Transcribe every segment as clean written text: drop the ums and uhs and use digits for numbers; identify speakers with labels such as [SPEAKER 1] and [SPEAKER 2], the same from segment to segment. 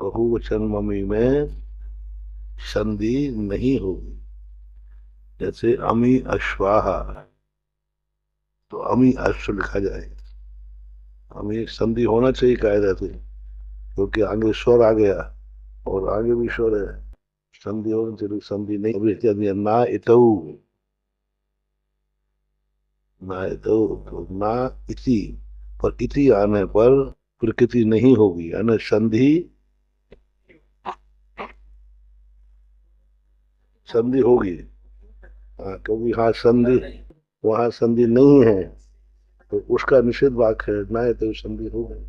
[SPEAKER 1] बहुवचन मम्मी में संधि नहीं होगी। जैसे अमी अश्वाहा, तो अमी अश्व लिखा जाए। अमी संधि होना चाहिए कायदा से, क्योंकि आगे स्वर आ गया और आगे भी स्वर है। संधि होनी चाहिए, संधि नहीं। अभी कह दिया ना इतऊ, ना इतऊ तो ना इति, पर इति आने पर प्रकृति नहीं होगी, यानी संधि, संधि होगी। हाँ, क्योंकि हाँ संधि, वहां संधि नहीं है, तो उसका निषेध वाक्य है, ना तो संधि होगी।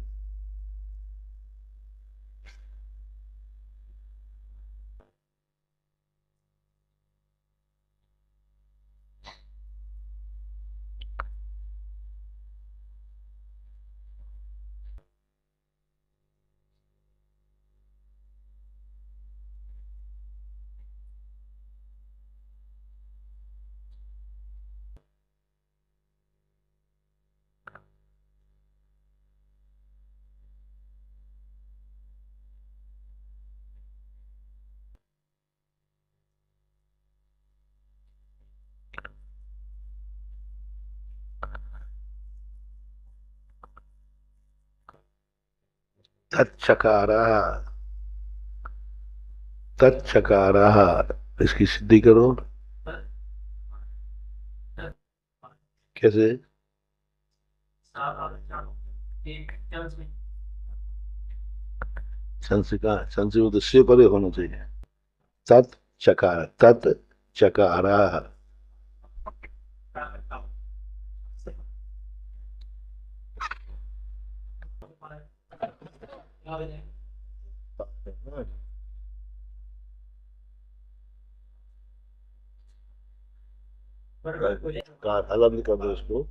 [SPEAKER 1] तत्चकारा, तत्चकारा, इसकी सिद्धि करो। कैसे? संसिका, संसिका तो से परे होना चाहिए। तत् चकार, तत् चकारा। कार अलग कर दो इसको।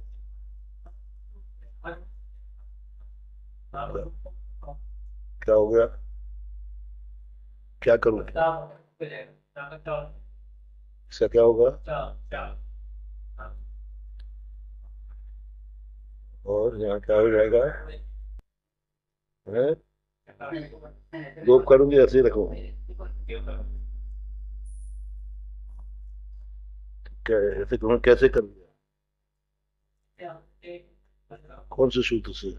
[SPEAKER 1] क्या हो गया? क्या करूं? इसका क्या होगा? और यहाँ क्या हो जाएगा? है? लोप करूंगी, ऐसे ही रखो। क्या ऐसे करूं? कैसे करूंगा? कौन से सूत्र से?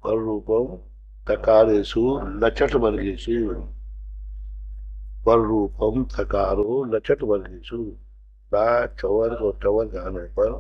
[SPEAKER 1] पर रूपम तकारेषु लचट वर्गेषु, पर रूपम थकारो लचट वर्गेषु। ला चवर्ग और टवर्ग आने पर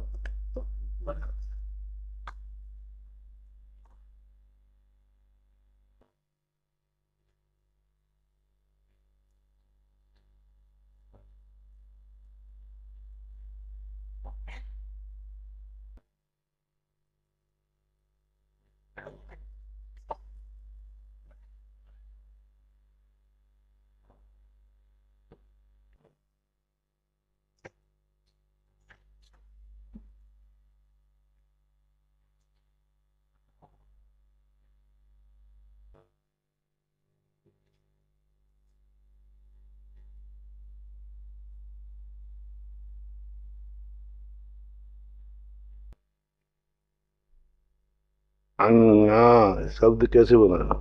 [SPEAKER 1] अंगा शब्द कैसे बना?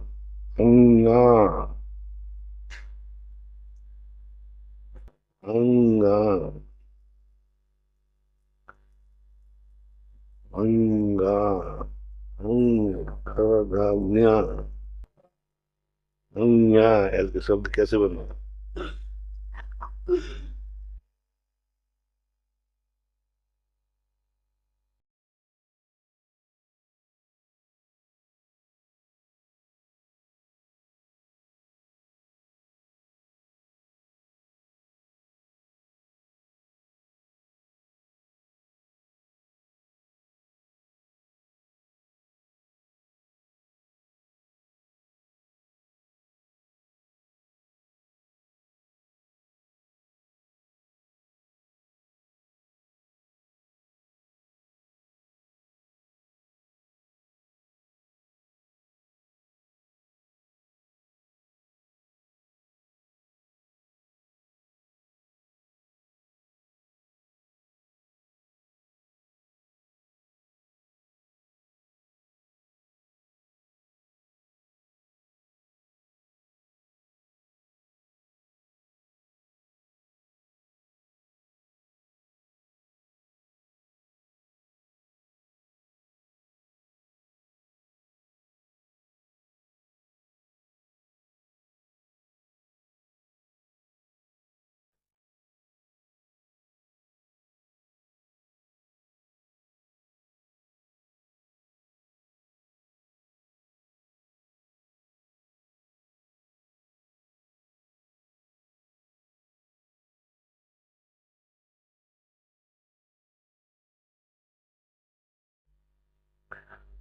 [SPEAKER 1] अंगा, अंगा, अंगा, अंगन्या, अंगा ऐसे शब्द कैसे बना?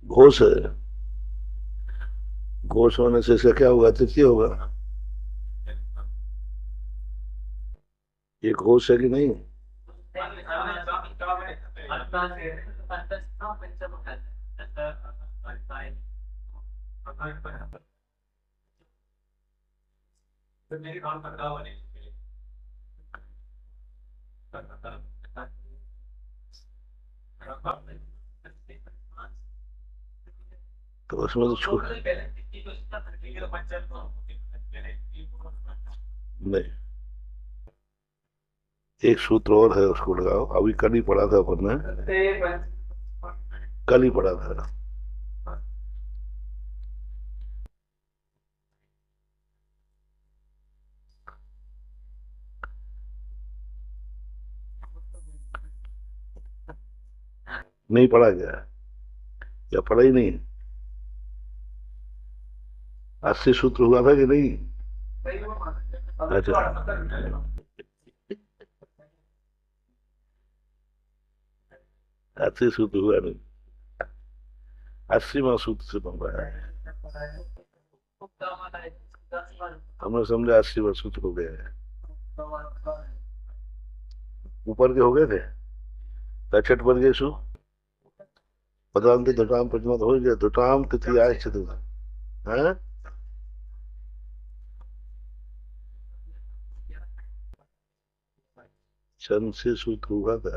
[SPEAKER 1] घोष है। घोष होने से इसका क्या होगा, तृतीय होगा। ये घोष है कि नहीं? तो उसमें तो छूट नहीं। एक सूत्र और है, उसको लगाओ। अभी कल ही पढ़ा था अपन ने, कल ही पढ़ा था। नहीं पढ़ा गया, या पढ़ा ही नहीं? 80 सूत्र हुआ था कि नहीं? अच्छा, 80 सूत्र हुआ नहीं, 80वां सूत्र से बन रहा है। हमने समझा 80वां सूत्र हो गया है। ऊपर के हो गए थे। पैंसठ बन गए सु पदांत धुटाम प्रजमत हो गया, धुटाम तृतीया चतुर्थ है। चंद से सूत्र हुआ था।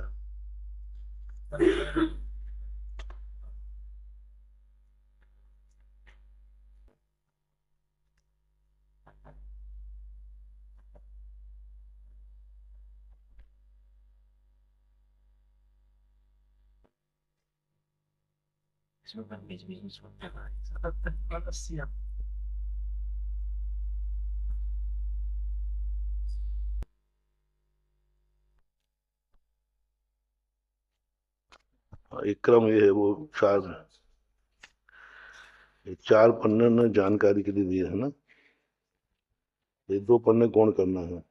[SPEAKER 1] एक क्रम ये है, वो चार, ये चार पन्ने ने जानकारी के लिए दिए है ना। ये दो पन्ने कौन करना है।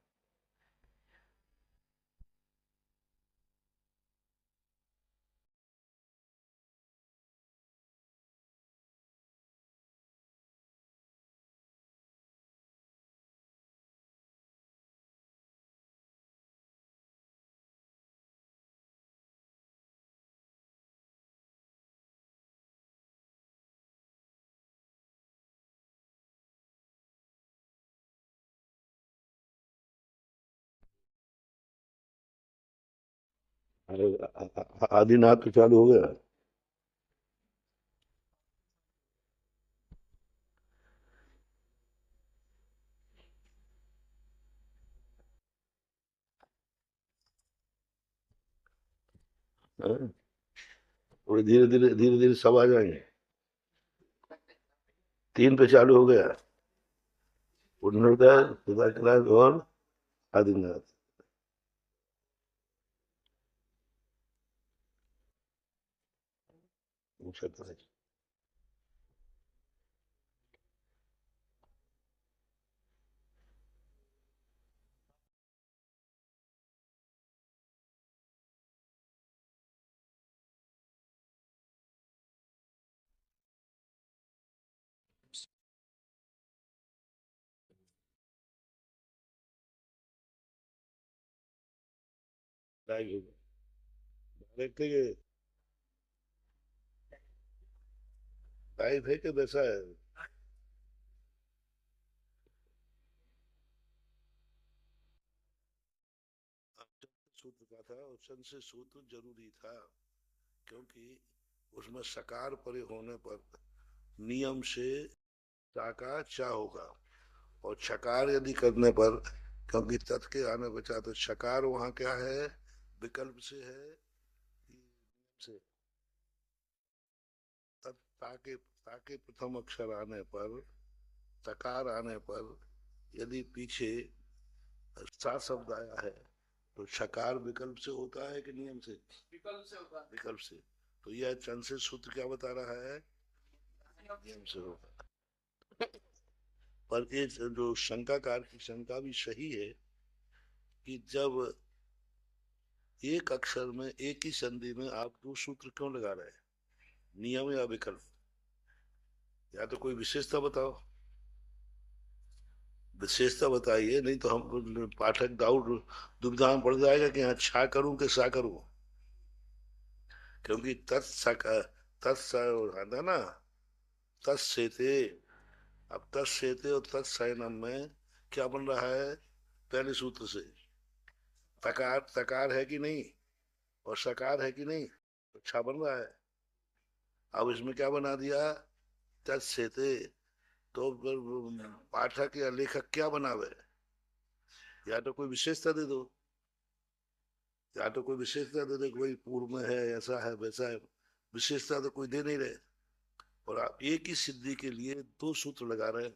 [SPEAKER 1] आदिनाथ तो चालू हो गया। हाँ? थोड़ी धीरे धीरे धीरे धीरे सब आ जाएंगे। 3 पे चालू हो गया। पुनरुदय, सुधाकर और आदिनाथ। देखते लाइव है कि वैसा है। सूत्र का था, और संशय सूत्र जरूरी था, क्योंकि उसमें सकार परे होने पर नियम से चा का चा होगा, और छकार यदि करने पर, क्योंकि तत् के आने बचा, तो छकार वहां क्या है, विकल्प से है से। तत् ताके प्रथम अक्षर आने पर, तकार आने पर, यदि पीछे सा शब्द आया है, तो छकार विकल्प से होता है कि नियम से? विकल्प से होता है। विकल्प से। तो यह चंद से सूत्र क्या बता रहा है, नियम से होगा। पर ये जो शंकाकार की शंका भी सही है, कि जब एक अक्षर में एक ही संधि में आप दो सूत्र क्यों लगा रहे हैं, नियम या विकल्प? या तो कोई विशेषता बताओ, विशेषता बताइए, नहीं तो हम पाठक डाउट दुविधा में पड़ जाएगा कि हाँ छा करूं कि सा करूं। क्योंकि तत्स आता ना, तत्सेते। अब तत्सेते और तत्सैनम में क्या बन रहा है? पहले सूत्र से तकार, तकार है कि नहीं, और सकार है कि नहीं, तो छा बन रहा है। अब इसमें क्या बना दिया? तत्सेते। तो फिर पाठक या लेखक क्या बनावे? या तो कोई विशेषता दे दो, या तो कोई विशेषता दे दो कि भाई पूर्व में है, ऐसा है वैसा है। विशेषता तो कोई दे नहीं रहे, और आप एक ही सिद्धि के लिए दो सूत्र लगा रहे हैं।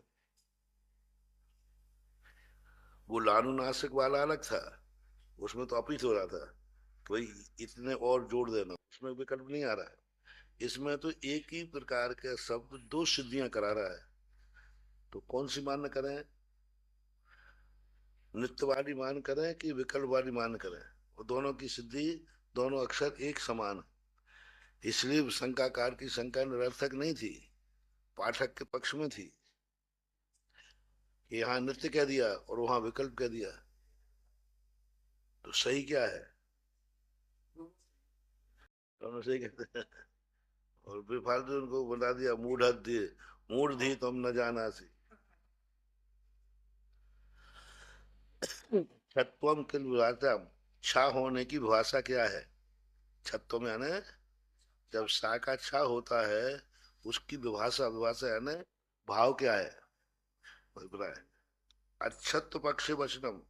[SPEAKER 1] वो लानुनासिक वाला अलग था, उसमें तो अपित हो रहा था, कोई इतने और जोड़ देना, उसमें विकल्प नहीं आ रहा है। इसमें तो एक ही प्रकार के शब्द दो सिद्धियां करा रहा है, तो कौन सी मान्य करें? नित्यवादी मान करें कि विकल्पवादी मान करें? वो दोनों की सिद्धि, दोनों अक्षर एक समान है। इसलिए शंकाकार की शंका निरर्थक नहीं थी, पाठक के पक्ष में थी, कि यहाँ नृत्य कह दिया और वहां विकल्प कह दिया, तो सही क्या है? दोनों सही कहते हैं। और बेफालतू उनको बता दिया मूढ़ दिए, मूढ़ धी तुम न जाना सी। छत्वम किल विभाषा, छा होने की भाषा क्या है? छत्वम यानी जब सा का छा होता है, उसकी विभाषा, विभाषा यानी भाव क्या है? अभिप्राय। अच्छत्व पक्ष वचनम,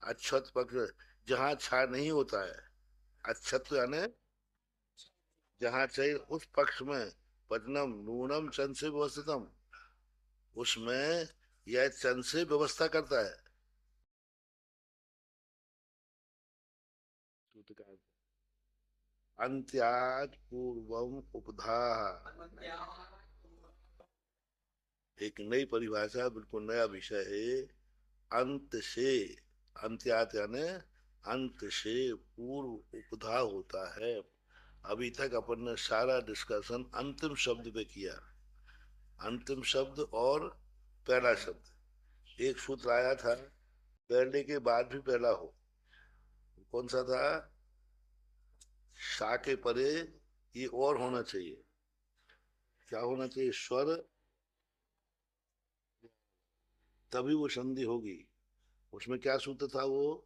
[SPEAKER 1] अच्छत्व पक्ष जहाँ छा नहीं होता है, अच्छत्व यानी जहाँ चाहिए उस पक्ष में, वचनम नूनम चंद से व्यवस्थितम, उसमें यह चंद से व्यवस्था करता है। अंत्याद पूर्वम उपधा, एक नई परिभाषा, बिल्कुल नया विषय है। अंत से, अंत्यात यानी अंत से पूर्व उपधा होता है। अभी तक अपन ने सारा डिस्कशन अंतिम शब्द पे किया, अंतिम शब्द और पहला शब्द। एक सूत्र आया था, पहले के बाद भी पहला हो, कौन सा था? शा के परे ये और होना चाहिए। क्या होना चाहिए? स्वर, तभी वो संधि होगी। उसमें क्या सूत्र था वो?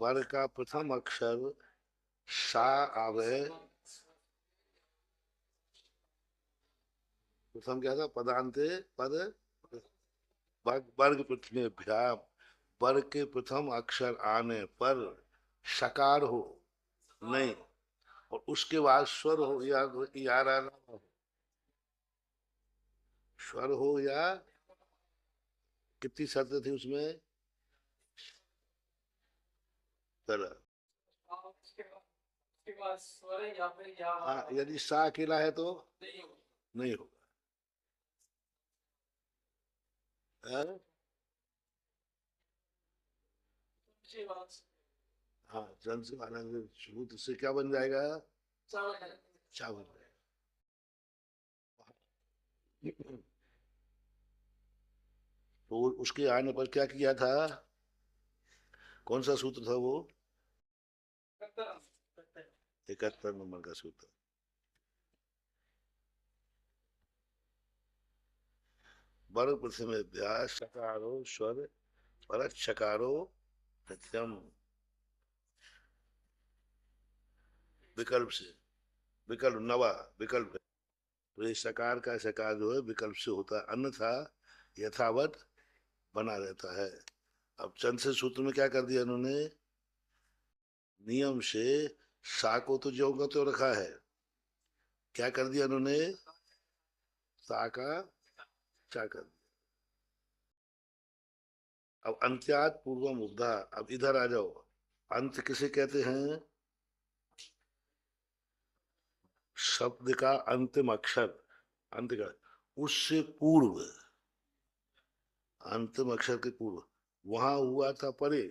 [SPEAKER 1] वर का प्रथम अक्षर सा आवे, प्रथम क्या था? पदांते पद, वर्ग प्रथमेभ्याम, वर्ग के प्रथम अक्षर आने पर सकार हो, नहीं, और उसके बाद स्वर हो या राना हो, स्वर हो या, कितनी शर्त थी उसमें? चलो, हाँ, यदि सा अकेला है तो नहीं होगा। हाँ, हाँ, जन से आनंद शुरू से क्या बन जाएगा? क्या बन जाएगा? तो उसके आने पर क्या किया था? कौन सा सूत्र था वो? 71 नंबर का सूत्र। वर्ग प्रथम अभ्यास शकारो स्वर, परत शकारो प्रत्यम, विकल्प से, विकल्प नवा, विकल्प है। तो ये सकार का सकार जो है विकल्प से होता है, अन्यथा यथावत बना रहता है। अब चंद से सूत्र में क्या कर दिया इन्होंने? नियम से सा को तो ज्यों का त्यों रखा है, क्या कर दिया इन्होंने? सा का चा कर दिया। अब अंत्यात पूर्वम उपधा, अब इधर आ जाओ। अंत किसे कहते हैं? शब्द का अंतिम अक्षर, अंत का, उससे पूर्व, अंतिम अक्षर के पूर्व, वहां हुआ था परे,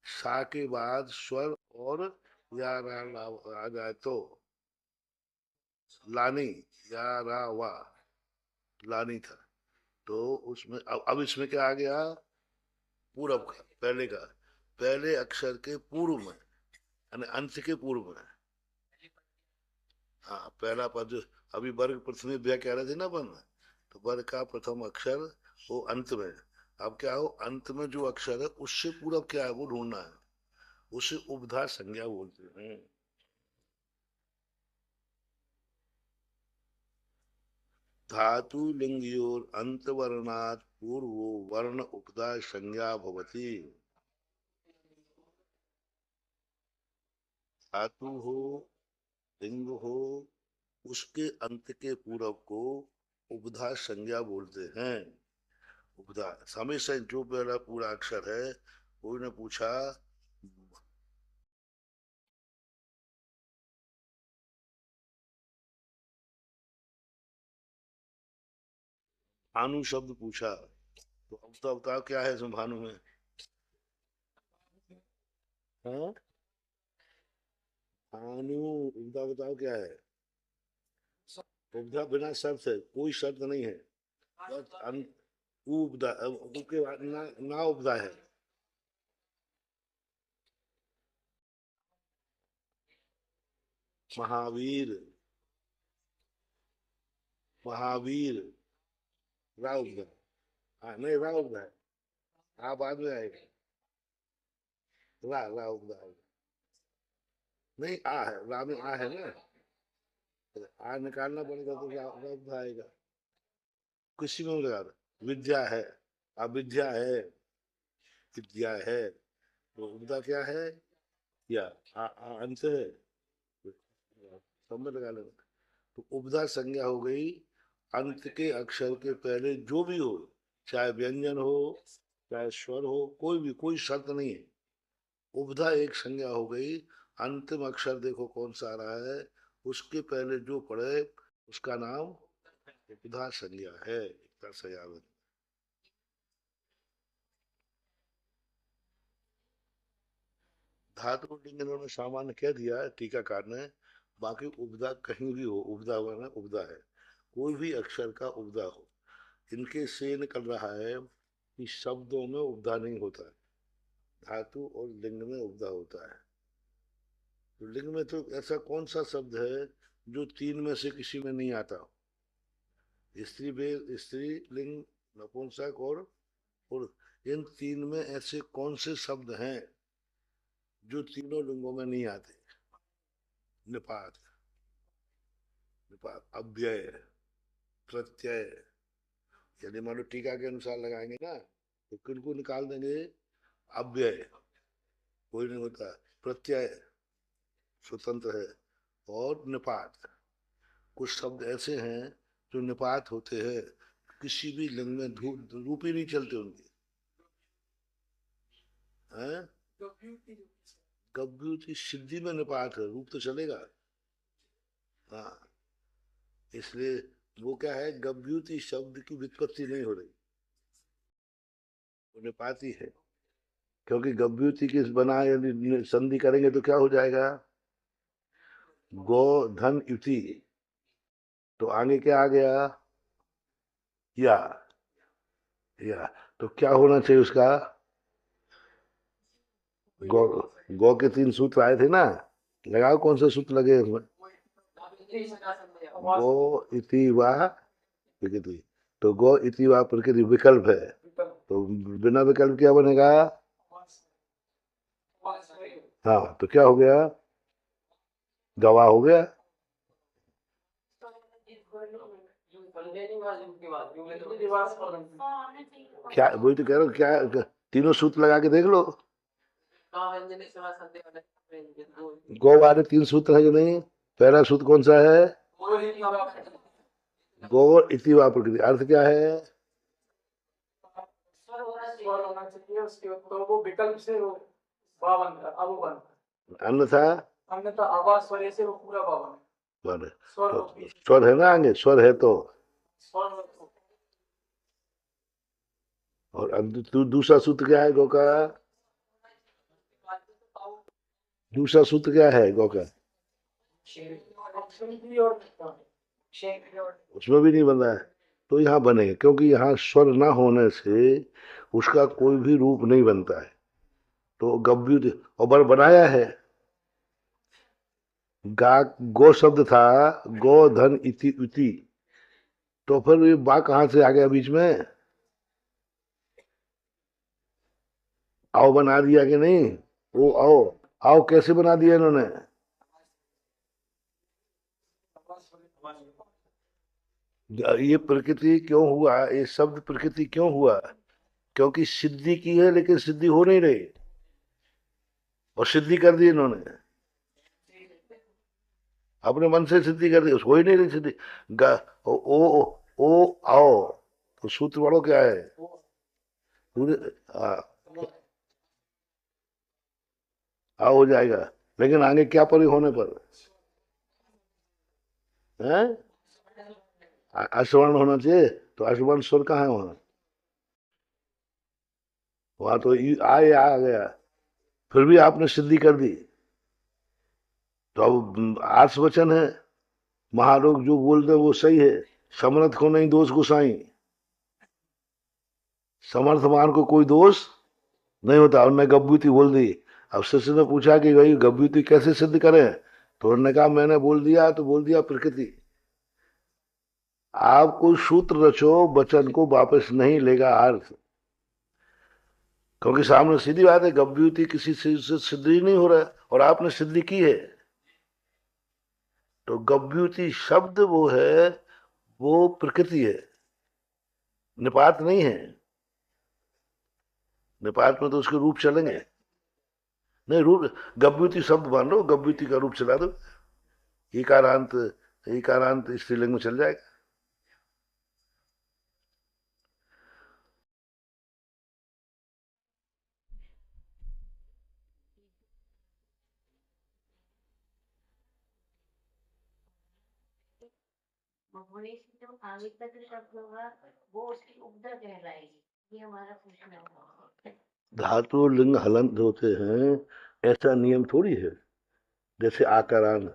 [SPEAKER 1] सा के बाद स्वर और या आ जाए तो लानी, या रा वा, लानी था। तो उसमें अब इसमें क्या आ गया, पूरब का, पहले का, पहले अक्षर के पूर्व में, यानी अंत के पूर्व में। हाँ, पहला पद अभी वर्ग प्रथम व्या कह रहे थे ना अपन, तो वर्ग का प्रथम अक्षर वो अंत में। अब क्या हो, अंत में जो अक्षर है उससे पूरब क्या है वो ढूंढना है, उसे उपधा संज्ञा बोलते हैं। धातु लिंगयोर अंत वर्णात् पूर्वो वर्ण उपधा संज्ञा भवति। धातु हो, लिंग हो, उसके अंत के पूरब को उपधा संज्ञा बोलते हैं। उपधा हमेशा जो पहला पूरा अक्षर है, कोई ने पूछा, भानु शब्द पूछा, तो अब तो बताओ क्या है इसमें भानु में। हाँ, भानु, उपधा बताओ क्या है। उपधा बिना शर्त है, कोई शर्त नहीं है, बस उपधा, उसके बाद ना उपधा है। महावीर, महावीर, रा उपधा। हाँ नहीं, रा उपधा है, हाँ बाद में आएगा, रा रा उपधा है। नहीं, आ है, रा में आ है ना, आ निकालना पड़ेगा तो रा रा उपधा आएगा। किसी में लगा दो, विद्या है, अविद्या है, विद्या है, तो उपधा क्या है, या अंत है, सब में लगा लेना। तो उपधा संज्ञा हो गई अंत के अक्षर के पहले जो भी हो, चाहे व्यंजन हो, चाहे स्वर हो, कोई भी, कोई शर्त नहीं है, उपधा एक संज्ञा हो गई। अंतिम अक्षर देखो कौन सा आ रहा है, उसके पहले जो पड़े उसका नाम उपधा संज्ञा है, एक तरह से याद है। धातु लिंग इन्होंने सामान्य कह दिया है टीकाकार ने, बाकी उपधा कहीं भी हो, उपधा हुआ ना, उपधा है, कोई भी अक्षर का उपधा हो। इनके से निकल रहा है कि शब्दों में उपधा नहीं होता है, धातु और लिंग में उपधा होता है। तो लिंग में तो ऐसा कौन सा शब्द है जो तीन में से किसी में नहीं आता हो। स्त्री स्त्री लिंग, नपुंसक और पुरुष, इन तीन में ऐसे कौन से शब्द हैं जो तीनों लिंगों में नहीं आते। निपात, निपात, अव्यय, प्रत्यय, यदि मान लो टीका के अनुसार लगाएंगे ना, तो किनको निकाल देंगे, अव्यय कोई नहीं होता, प्रत्यय स्वतंत्र है, और निपात, कुछ शब्द ऐसे हैं जो निपात होते हैं, किसी भी लिंग में रूप ही नहीं चलते उनके, हैं। गव्य की सिद्धि में निपात है, रूप तो चलेगा। हाँ, इसलिए वो क्या है, गव्युति शब्द की व्युत्पत्ति नहीं हो रही, वो निपाती है। क्योंकि गव्युति किस बना, यदि संधि करेंगे तो क्या हो जाएगा, गो धन युति, तो आगे क्या आ गया, या, या, तो क्या होना चाहिए उसका, गौ, गौ के तीन सूत्र आए थे ना, लगाओ कौन से सूत्र लगे उसमें, गो इति वा प्रकृति, तो गो इति वा प्रकृति विकल्प है, तो बिना विकल्प क्या बनेगा, हाँ, तो क्या हो गया, गवाह हो गया। क्या वही तो कह रहा हूँ, क्या तीनों सूत्र लगा के देख लो, गो वाले तीन सूत्र है कि नहीं, पहला सूत्र कौन सा है, गो इति वा प्रकृति, अर्थ क्या है, अन्यथा, स्वर, तो स्वर है ना आगे, स्वर है तो, और अब दूसरा सूत्र क्या है गो का, दूसरा सूत्र क्या है गो का, उसमें भी नहीं बन रहा है, तो यहाँ बनेगा, क्योंकि यहाँ स्वर ना होने से उसका कोई भी रूप नहीं बनता है। तो गव्युत और बनाया है, गा, गो शब्द था, गो धन इति उति, तो फिर ये बा कहाँ से आ गया बीच में? आओ बना दिया कि नहीं? वो आओ, आओ कैसे बना दिया इन्होंने? ये प्रकृति क्यों हुआ, ये शब्द प्रकृति क्यों हुआ? क्योंकि सिद्धि की है लेकिन सिद्धि हो नहीं रही, और सिद्धि कर दी इन्होंने, अपने मन से सिद्धि कर दी, हो ही नहीं रही सिद्धि। ओ आओ, तो सूत्र वालों क्या है? पूरे आ हो जाएगा, लेकिन आगे क्या परी होने पर है? अश्वर्ण होना चाहिए, तो अश्वर्ण स्वर कहाँ है वहां? वहां तो आए आ गया, फिर भी आपने सिद्धि कर दी। तो अब आर्ष वचन है, महालोग जो बोल रहे वो सही है, समर्थ को नहीं दोष गुसाई, समर्थमान को कोई दोष नहीं होता। उन्होंने गभ्युति बोल दी। अब शिष्य ने पूछा कि भाई गभ्युति कैसे सिद्ध करें, तो उन्होंने कहा मैंने बोल दिया, तो बोल दिया प्रकृति। आप कोई सूत्र रचो, वचन को वापस नहीं लेगा अर्थ, क्योंकि सामने सीधी बात है, गभ्युति किसी चीज से सिद्ध ही नहीं हो रहा है, और आपने सिद्धि की है। तो गभ्युति शब्द वो है, वो प्रकृति है, निपात नहीं है। निपात में तो उसके रूप चलेंगे, नहीं रूप, गभ्युति शब्द मान लो, गभ्युति का रूप चला दो, इकारांत, इकारांत स्त्रीलिंग में चल जाएगा।
[SPEAKER 2] भगोड़े से जो आगे का जो शब्द होगा वो उसकी उपधा कहलाएगी, ये हमारा पूछना होगा।
[SPEAKER 1] धातु लिंग हलंत होते हैं, ऐसा नियम थोड़ी है। जैसे आकारांत,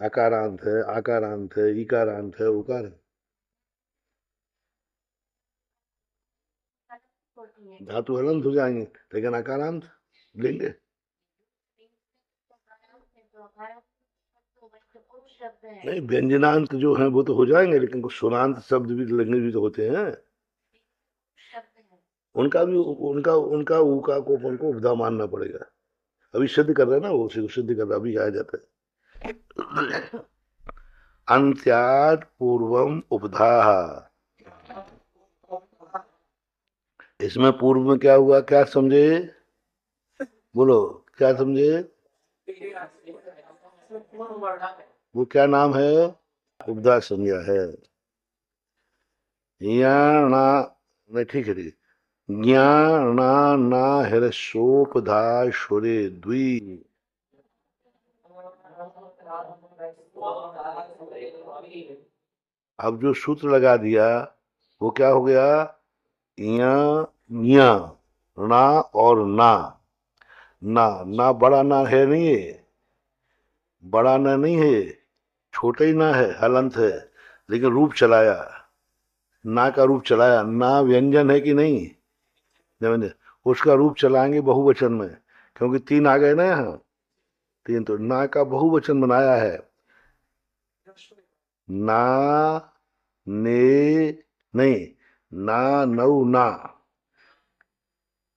[SPEAKER 1] आकारांत है, आकारांत है, इकारांत है, उकार है, धातु हलंत हो जाएंगे, लेकिन आकारांत लेंगे। नहीं, व्यंजनांत जो है वो तो हो जाएंगे, लेकिन कुछ स्वरांत शब्द भी लगने भी तो होते हैं, उनका भी, उनका उनका ऊका को उनको उपधा मानना पड़ेगा। अभी सिद्ध कर रहे हैं ना, वो सिद्ध कर रहा, अभी आया जाता है। अंत्यात पूर्वम उपधा, इसमें पूर्व में क्या हुआ, क्या समझे? बोलो क्या समझे? वो क्या नाम है? उपधा संज्ञा है। ज्ञाना, नहीं ठीक है, ठीक है। ज्ञाना ना हृस्वोपधा शुरे द्वि। अब जो सूत्र लगा दिया वो क्या हो गया? या, या, ना और ना, ना, ना बड़ा ना है नहीं है, बड़ा ना नहीं है, छोटा ही ना है, हलंत है, लेकिन रूप चलाया, ना का रूप चलाया। ना व्यंजन है कि नहीं? व्यंजन, उसका रूप चलाएंगे बहुवचन में, क्योंकि तीन आ गए ना यहाँ, तीन, तो ना का बहुवचन बनाया है। ना, ने, नहीं, ना नौ ना,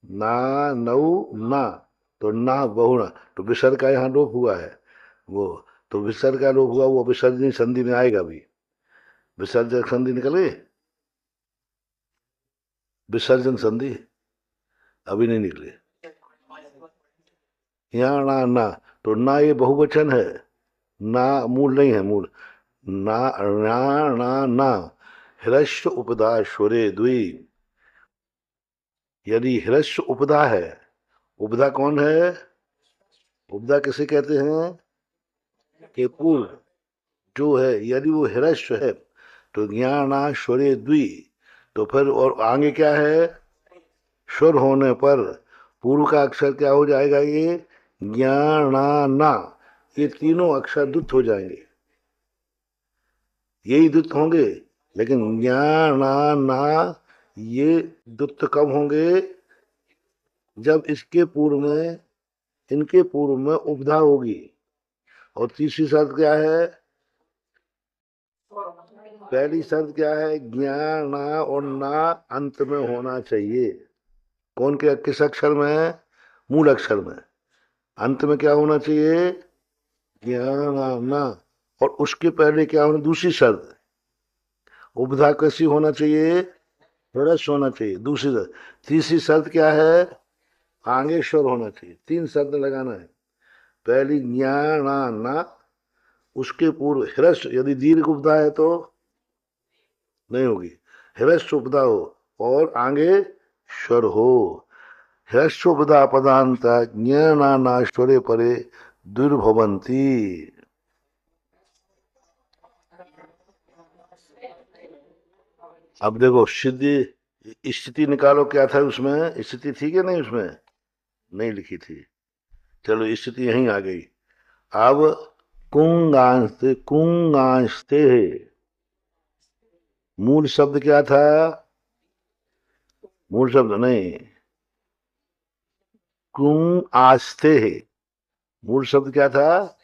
[SPEAKER 1] ना नौ ना, तो ना बहु ना, तो विसर्ग का यहाँ लोप हुआ है वो, तो विसर्ग का लोप हुआ, वो विसर्जनी संधि में आएगा भी। विसर्जन संधि निकल गई, विसर्जन संधि अभी नहीं निकली। यहाँ ना ना, तो ना ये बहुवचन है, ना मूल नहीं है, मूल ना, ना ना ना, ह्रस्व उपदा स्वरे द्वि। यदि ह्रस्व उपदा है, उपदा कौन है? उपदा किसे कहते हैं? कि पूर्व जो है, यदि वो ह्रस्व है, तो ज्ञाना स्वरे द्वि, तो फिर और आगे क्या है? स्वर होने पर पूर्व का अक्षर क्या हो जाएगा? ये ज्ञाना ना, ये तीनों अक्षर दुत्त हो जाएंगे। यही द्वित होंगे। लेकिन ज्ञा ना ना ये द्वित कब होंगे? जब इसके पूर्व में, इनके पूर्व में उपधा होगी। और तीसरी शर्त क्या है? पहली शर्त क्या है? ज्ञा ना और ना अंत में होना चाहिए। कौन के किस अक्षर में? मूल अक्षर में। अंत में क्या होना चाहिए? ज्ञा ना। और उसके पहले क्या होना? दूसरी शर्त, उपधा कैसी होना चाहिए? ह्रस्व होना चाहिए, दूसरी शर्त। तीसरी शर्त क्या है? आगे स्वर होना चाहिए। तीन शर्त लगाना है। पहली ज्ञान ना, उसके पूर्व ह्रस्व, यदि दीर्घ उपधा है तो नहीं होगी, ह्रस्व उपधा हो और आगे स्वर हो। ह्रस्व उपधा पदांत ज्ञाना स्वरे परे दुर्भवंती। अब देखो सिद्धि स्थिति निकालो, क्या था उसमें? स्थिति थी क्या नहीं उसमें? नहीं लिखी थी। चलो स्थिति यहीं आ गई। अब कुंगांस्ते है। मूल शब्द क्या था? मूल शब्द नहीं, कुंग आस्ते है। मूल शब्द क्या था?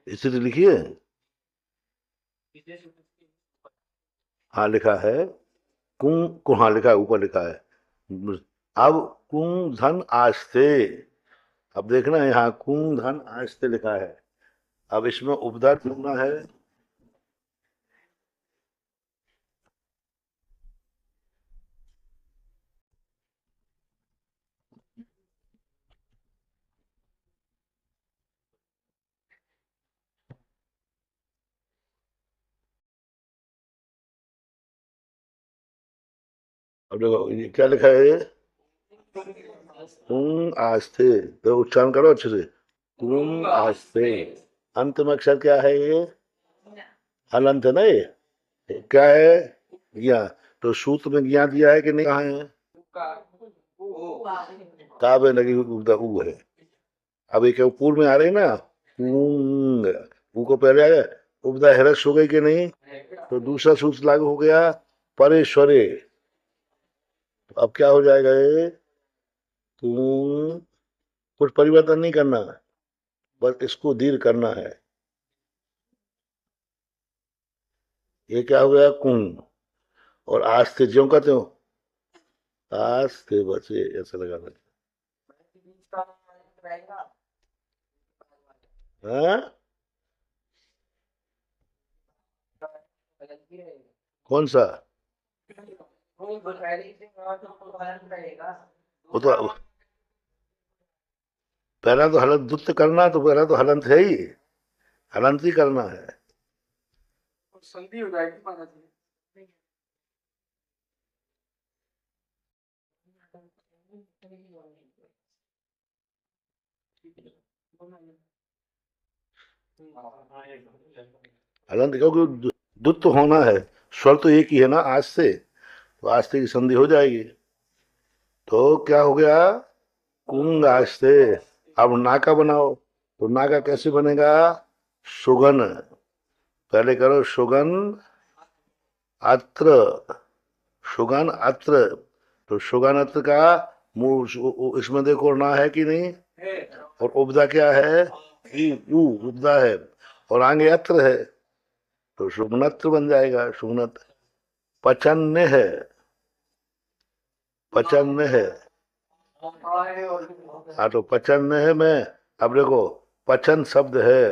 [SPEAKER 1] स्थिति लिखिए। हाँ लिखा है। हाँ लिखा है, ऊपर लिखा है। अब कुंग धन आस्ते। अब देखना यहाँ कुंग धन आस्ते लिखा है। अब इसमें उपधा ढूंढना है। अब देखो ये क्या लिखा है? ये कुंग आस्ते, तो उच्चारण करो अच्छे से। कुंग आस्ते। अंत में अक्षर क्या है? ये हलंत है ना ये क्या है? ज्ञा। तो सूत्र में ज्ञा दिया है कि नहीं? कहाँ है? काव्य लगी ऊ है। अब एक पूर्व में आ रही ना, कुंग, ऊ को पहले आ गया, उपदा ह्रस्व हो गई कि नहीं? तो दूसरा सूत्र लागू हो गया, परेश्वरे। तो अब क्या हो जाएगा ये? कुंग, कुछ परिवर्तन नहीं करना, बस इसको दीर्घ करना है। ये क्या हो गया? कुंग। और आज से ज्यों का त्यों, आज से बचे, ऐसा लगाना। हाँ? कौन सा? वो तो पहला तो हलंत दुत्त करना, तो पहला तो हलंत है ही, हलंत ही करना है। संधि हो जाएगी। हलंत क्योंकि दुत्त होना है। स्वर तो एक ही है ना आज से, तो आज से की संधि हो जाएगी। तो क्या हो गया? कुंग आज से। अब नाका बनाओ, तो नाका कैसे बनेगा? सुगन। पहले करो सुगन अत्र, सुगन अत्र। तो सुगन अत्र का मुंह इसमें देखो ना है कि नहीं? और उपदा क्या है? यू उपदा है। और आगे अत्र है, तो सुगनत्र बन जाएगा, सुगनत्र। पचन्य है, पचन्य है। हाँ तो पचन्य है में, अब देखो पचन शब्द है,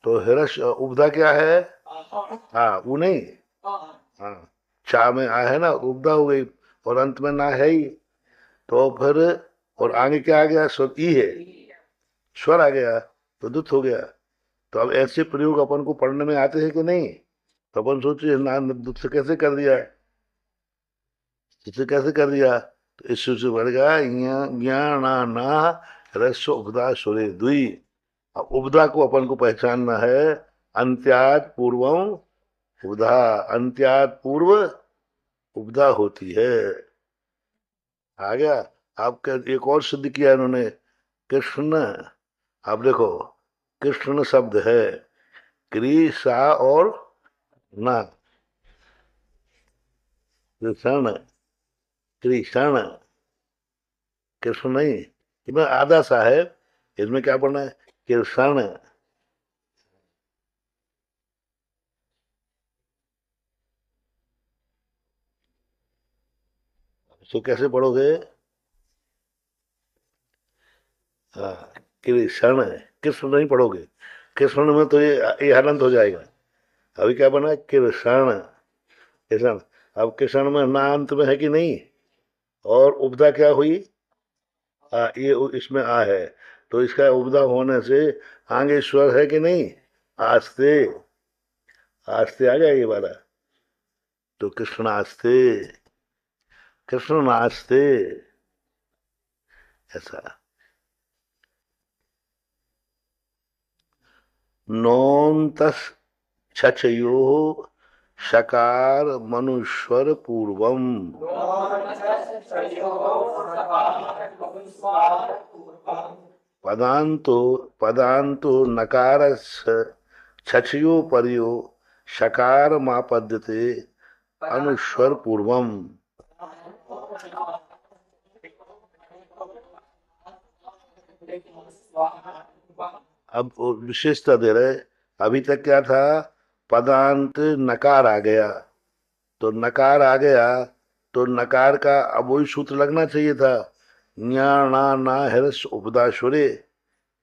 [SPEAKER 1] तो हिरस उपदा क्या है? हाँ वो नहीं, हाँ चा में आ है ना, उपदा हो गई। और अंत में ना है ही, तो फिर और आगे क्या आ गया? स्वर ई है, स्वर आ गया, तो दुत हो गया। तो अब ऐसे प्रयोग अपन को पढ़ने में आते हैं कि नहीं? तो अपन सोचिए ना, दुत से कैसे कर दिया, इसे कैसे कर दिया? तो इससे से बढ़ गया ज्ञाना रस्व उपदा सुरे दुई। अब उपदा को अपन को पहचानना है। अंत्यात पूर्वम उपधा, अंत्यात पूर्व उपधा होती है। आ गया? आपका एक और सिद्ध किया इन्होंने, कृष्ण। अब देखो कृष्ण शब्द है, क्री सा और ना, कृष्ण, कृष्ण, कृष्ण नहीं, इसमें आधा सा है, इसमें क्या पढ़ना है, कृष्ण। इसको कैसे पढ़ोगे, हाँ, कृष्ण, कृष्ण नहीं पढ़ोगे, कृष्ण में तो ये हलंत हो जाएगा। अभी क्या बना, कृष्ण, कृष्ण। अब कृष्ण में ना अंत में है कि नहीं, और उपधा क्या हुई, ये इसमें आ है, तो इसका उपधा होने से आगे स्वर है कि नहीं, आस्ते, आस्ते आ जाएगी वाला, तो कृष्ण आस्ते, कृष्ण नास्ते, ऐसा। नोन्तस छचयो शकार मनुस्वर पूर्वम, पदांतो, पदांतो नकार छचयो पर्यो शकार मापद्यते अनुस्वर पूर्वम। अब वो विशेषता दे रहे, अभी तक क्या था, पदांत नकार आ गया, तो नकार आ गया, तो नकार का अब वही सूत्र लगना चाहिए था, न्या ना ना हर्ष उपदा शुरे,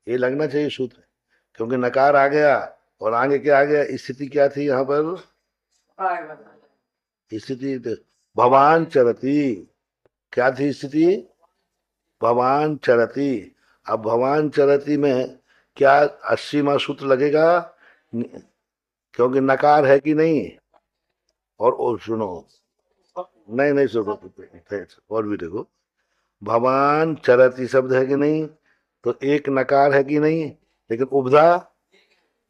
[SPEAKER 1] ये लगना चाहिए सूत्र, क्योंकि नकार आ गया, और आगे क्या आ गया, स्थिति क्या थी यहाँ पर, स्थिति भवान चरती, क्या थी स्थिति, भवान चरती। अब भवान चरती में क्या 80वां सूत्र लगेगा, क्योंकि नकार है कि नहीं, और सुनो, नहीं नहीं सुनो, और भी देखो, भवान चरती शब्द है कि नहीं, तो एक नकार है कि नहीं, लेकिन उपधा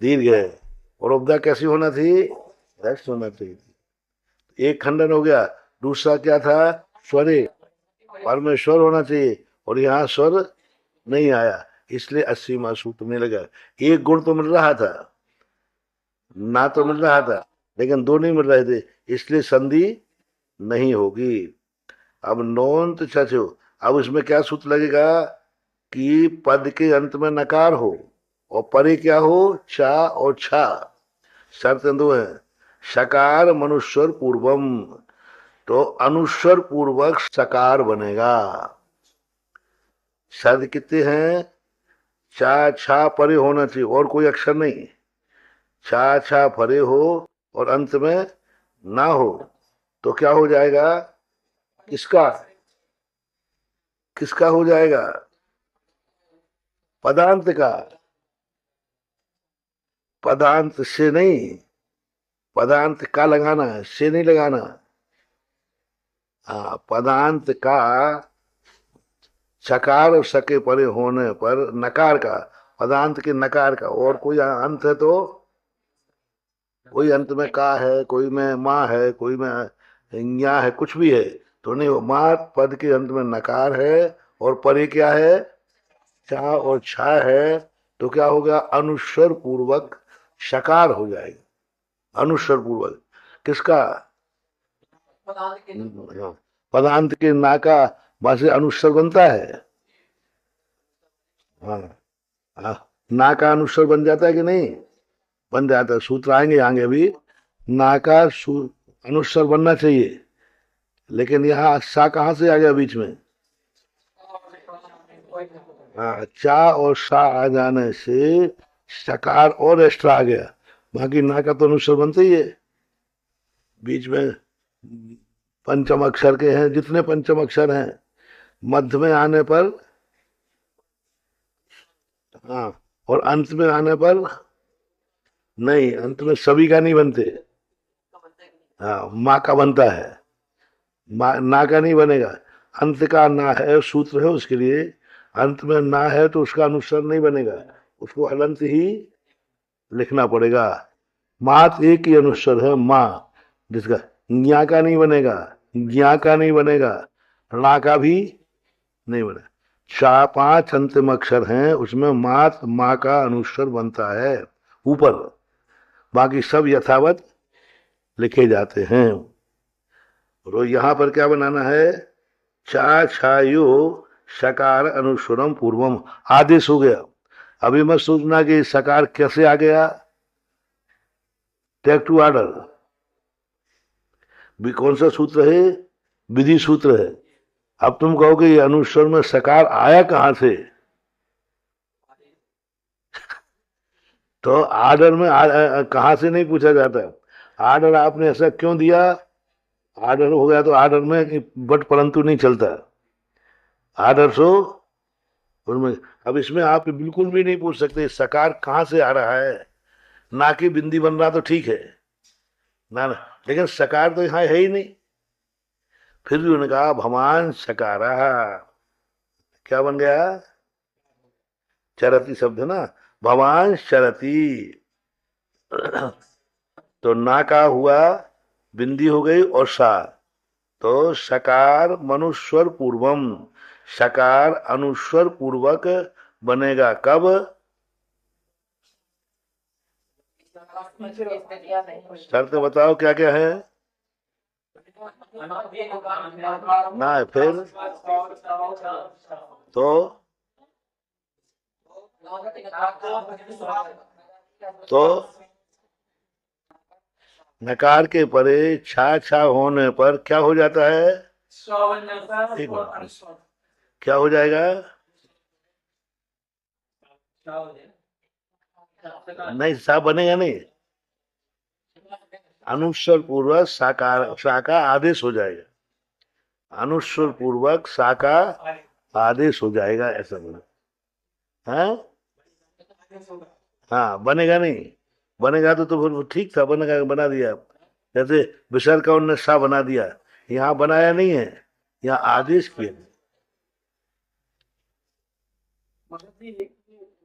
[SPEAKER 1] दीर्घ है, और उपधा कैसी होना थी, ऐसे होना चाहिए, एक खंडन हो गया, दूसरा क्या था, स्वरे, परमेश्वर होना चाहिए, और यहाँ स्वर नहीं आया, इसलिए 80वां सूत्र नहीं लगा। एक गुण तो मिल रहा था, ना तो मिल रहा था, लेकिन दो नहीं मिल रहे थे, इसलिए संधि नहीं होगी। अब नोंत छो, अब इसमें क्या सूत्र लगेगा, कि पद के अंत में नकार हो, और परे क्या हो, चा और छा, शर्त दो है, शकार मनुस्वर पूर्वम, तो अनुस्वर पूर्वक सकार बनेगा। शब्द कितने हैं, चा छा परे होना चाहिए, और कोई अक्षर नहीं, छा छा परे हो और अंत में ना हो, तो क्या हो जाएगा, किसका, किसका हो जाएगा, पदांत का, पदांत से नहीं, पदांत का लगाना है, से नहीं लगाना, हाँ, पदांत का, सकार और सके परे होने पर नकार का, पदांत के नकार का, और कोई अंत है तो, कोई अंत में का है, कोई में माँ है, कोई में ज्ञा है, कुछ भी है तो नहीं हो, माँ पद के अंत में नकार है, और परे क्या है, चा और छा है, तो क्या होगा, अनुस्वर पूर्वक शकार हो जाएगा, अनुस्वर पूर्वक, किसका, हाँ, पदांत के ना का वहां से अनुस्वर बनता है, हाँ, हाँ, ना का अनुस्वर बन जाता है कि नहीं, बन जाता है, सूत्र आएंगे आगे अभी, ना का अनुस्वर बनना चाहिए, लेकिन यहाँ सा कहाँ से आ गया बीच में, हाँ, चा और सा आ जाने से सकार और एक्स्ट्रा आ गया, बाकी ना का तो अनुस्वर बनते ही है, बीच में पंचम अक्षर के हैं, जितने पंचम अक्षर हैं, मध्य में आने पर, हाँ, और अंत में आने पर नहीं, अंत में सभी का नहीं बनते, हाँ, माँ का बनता है, ना का नहीं बनेगा, अंत का ना है, सूत्र है उसके लिए, अंत में ना है तो उसका अनुस्वर नहीं बनेगा, उसको हलंत ही लिखना पड़ेगा, मात एक ही अनुस्वर है माँ, जिसका ज्ञा का नहीं बनेगा, ज्ञा का नहीं बनेगा, ला का भी नहीं बनेगा, चार पांच अंतिम अक्षर हैं, उसमें मात माँ का अनुस्वर बनता है ऊपर, बाकी सब यथावत लिखे जाते हैं। और यहां पर क्या बनाना है, चा छायो सकार अनुस्वरम पूर्वम, आदेश हो गया। अभी मत सोचना कि सकार कैसे आ गया, टेक टू ऑर्डर। कौन सा सूत्र है, विधि सूत्र है। अब तुम कहोगे ये अनुस्वर में सकार आया कहां से, तो आर्डर में कहां से नहीं पूछा जाता। आर्डर आपने ऐसा क्यों दिया, आर्डर हो गया तो आर्डर में बट परंतु नहीं चलता, आर्डर सो उनमें। अब इसमें आप बिल्कुल भी नहीं पूछ सकते सकार कहां से आ रहा है, ना कि बिंदी बन रहा तो ठीक है ना, लेकिन सकार तो यहां है ही नहीं। फिर भी उन्होंने कहा भवान सकारा, क्या बन गया, चरती शब्द है ना, भवान शरती। तो ना का हुआ, बिंदी हो गई और सा, तो सकार मनुस्वर पूर्वम, सकार अनुस्वर पूर्वक बनेगा कब, शर्त बताओ क्या क्या है ना, फिर तो तो नकार के परे छा छा होने पर क्या हो जाता है, एक मिनट, क्या हो जाएगा, नहीं सा बनेगा नहीं, अनुस्वर पूर्वक साकार सा का आदेश हो जाएगा, अनुस्वर पूर्वक सा का आदेश हो जाएगा, ऐसा बना है। हाँ बनेगा नहीं, बनेगा तो फिर ठीक था, बनेगा बना दिया। जैसे विसर्ग का उन्होंने सा बना दिया, यहाँ बनाया नहीं है, यहाँ आदेश किया।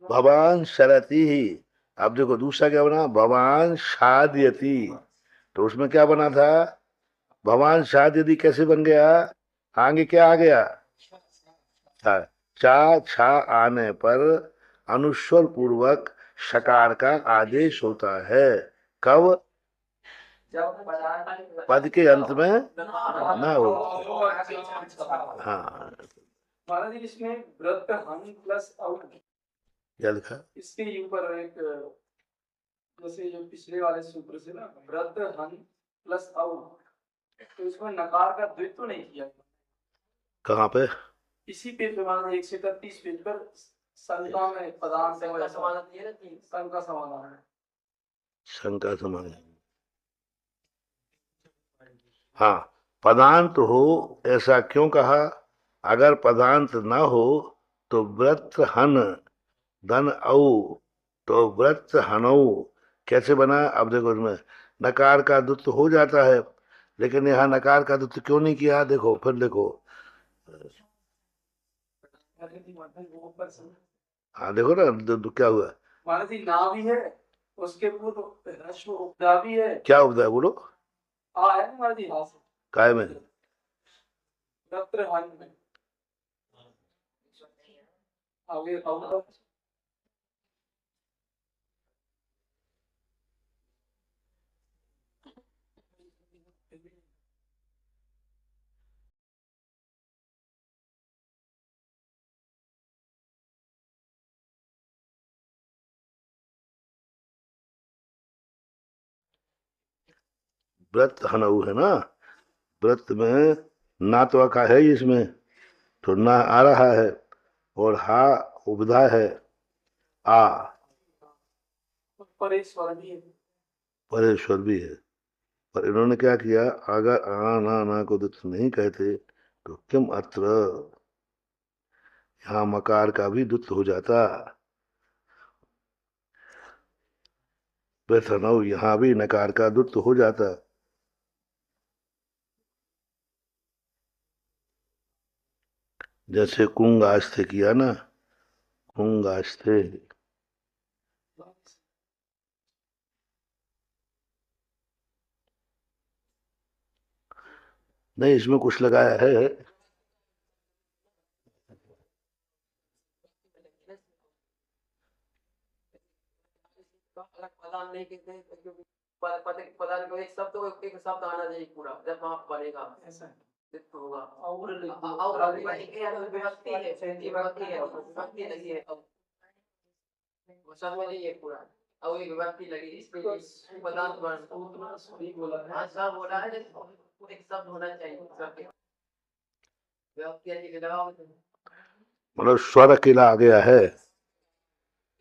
[SPEAKER 1] भवान शरती ही, अब देखो दूसरा क्या बना, भवान शादयति, तो उसमें क्या बना था, भवान शादयति कैसे बन गया, आगे क्या आ गया, था। चा छा आने पर अनुस्वर पूर्वक शकार का आदेश होता है, कब, पद के अंत में ना हो। हाँ
[SPEAKER 3] महाराज जी इसमें व्रत हन प्लस आउट,
[SPEAKER 1] क्या लिखा,
[SPEAKER 3] इसके ऊपर एक, जैसे जो पिछले वाले सूत्र से ना व्रत हन प्लस आउट, तो इसमें नकार का द्वित्व नहीं किया।
[SPEAKER 1] कहाँ पे,
[SPEAKER 3] इसी पेज पे महाराज 131 पेज पर शंका में पदार्थ से समाधान दिए रहती, शंका समाधान है।
[SPEAKER 1] शंका समान, हाँ पदांत हो, ऐसा क्यों कहा, अगर पदांत ना हो तो व्रत हन धन औ, तो व्रत हनौ कैसे बना, अब देखो इसमें नकार का दुत्व हो जाता है, लेकिन यहाँ नकार का दुत्व क्यों नहीं किया, देखो फिर देखो, हाँ देखो ना क्या हुआ,
[SPEAKER 3] महाराज जी ना भी है, उसके पूर्व ह्रस्व उपदा भी है,
[SPEAKER 1] क्या उपदा है बोलो,
[SPEAKER 3] आ है ना महाराज जी,
[SPEAKER 1] काय में,
[SPEAKER 3] व्रत हन में आगे आउट,
[SPEAKER 1] व्रत हनऊ है ना, व्रत में ना तो का है ही इसमें, तो ना आ रहा है, और हा उपधा है, आ
[SPEAKER 3] परेश्वर भी है।
[SPEAKER 1] परेश्वर भी है। पर इन्होंने क्या किया, अगर आ ना ना को दुत्व नहीं कहते तो किम अत्र, यहाँ मकार का भी दुत्व हो जाता, व्यथनौ यहाँ भी नकार का दुत्व हो जाता, जैसे कुंग आस्थे किया ना, कुंग आस्थे, नहीं इसमें कुछ लगाया है,
[SPEAKER 4] नहीं कहते, क्योंकि पदार्थ को एक शब्द को एक शब्द आना चाहिए पूरा, जब वहाँ बनेगा
[SPEAKER 3] ऐसा है।
[SPEAKER 4] सिद्ध होगा।
[SPEAKER 3] और
[SPEAKER 4] और विभक्ति है, विभक्ति है, विभक्ति लगी है, अब सब में नहीं है पूरा, अब ये विभक्ति लगी, इसलिए पदार्थ वर्ण
[SPEAKER 3] सही बोला है।
[SPEAKER 4] हाँ सर बोला है, एक शब्द होना चाहिए सबके, विभक्ति है लगाओ,
[SPEAKER 1] मतलब स्वर अकेला आ गया है,
[SPEAKER 4] एक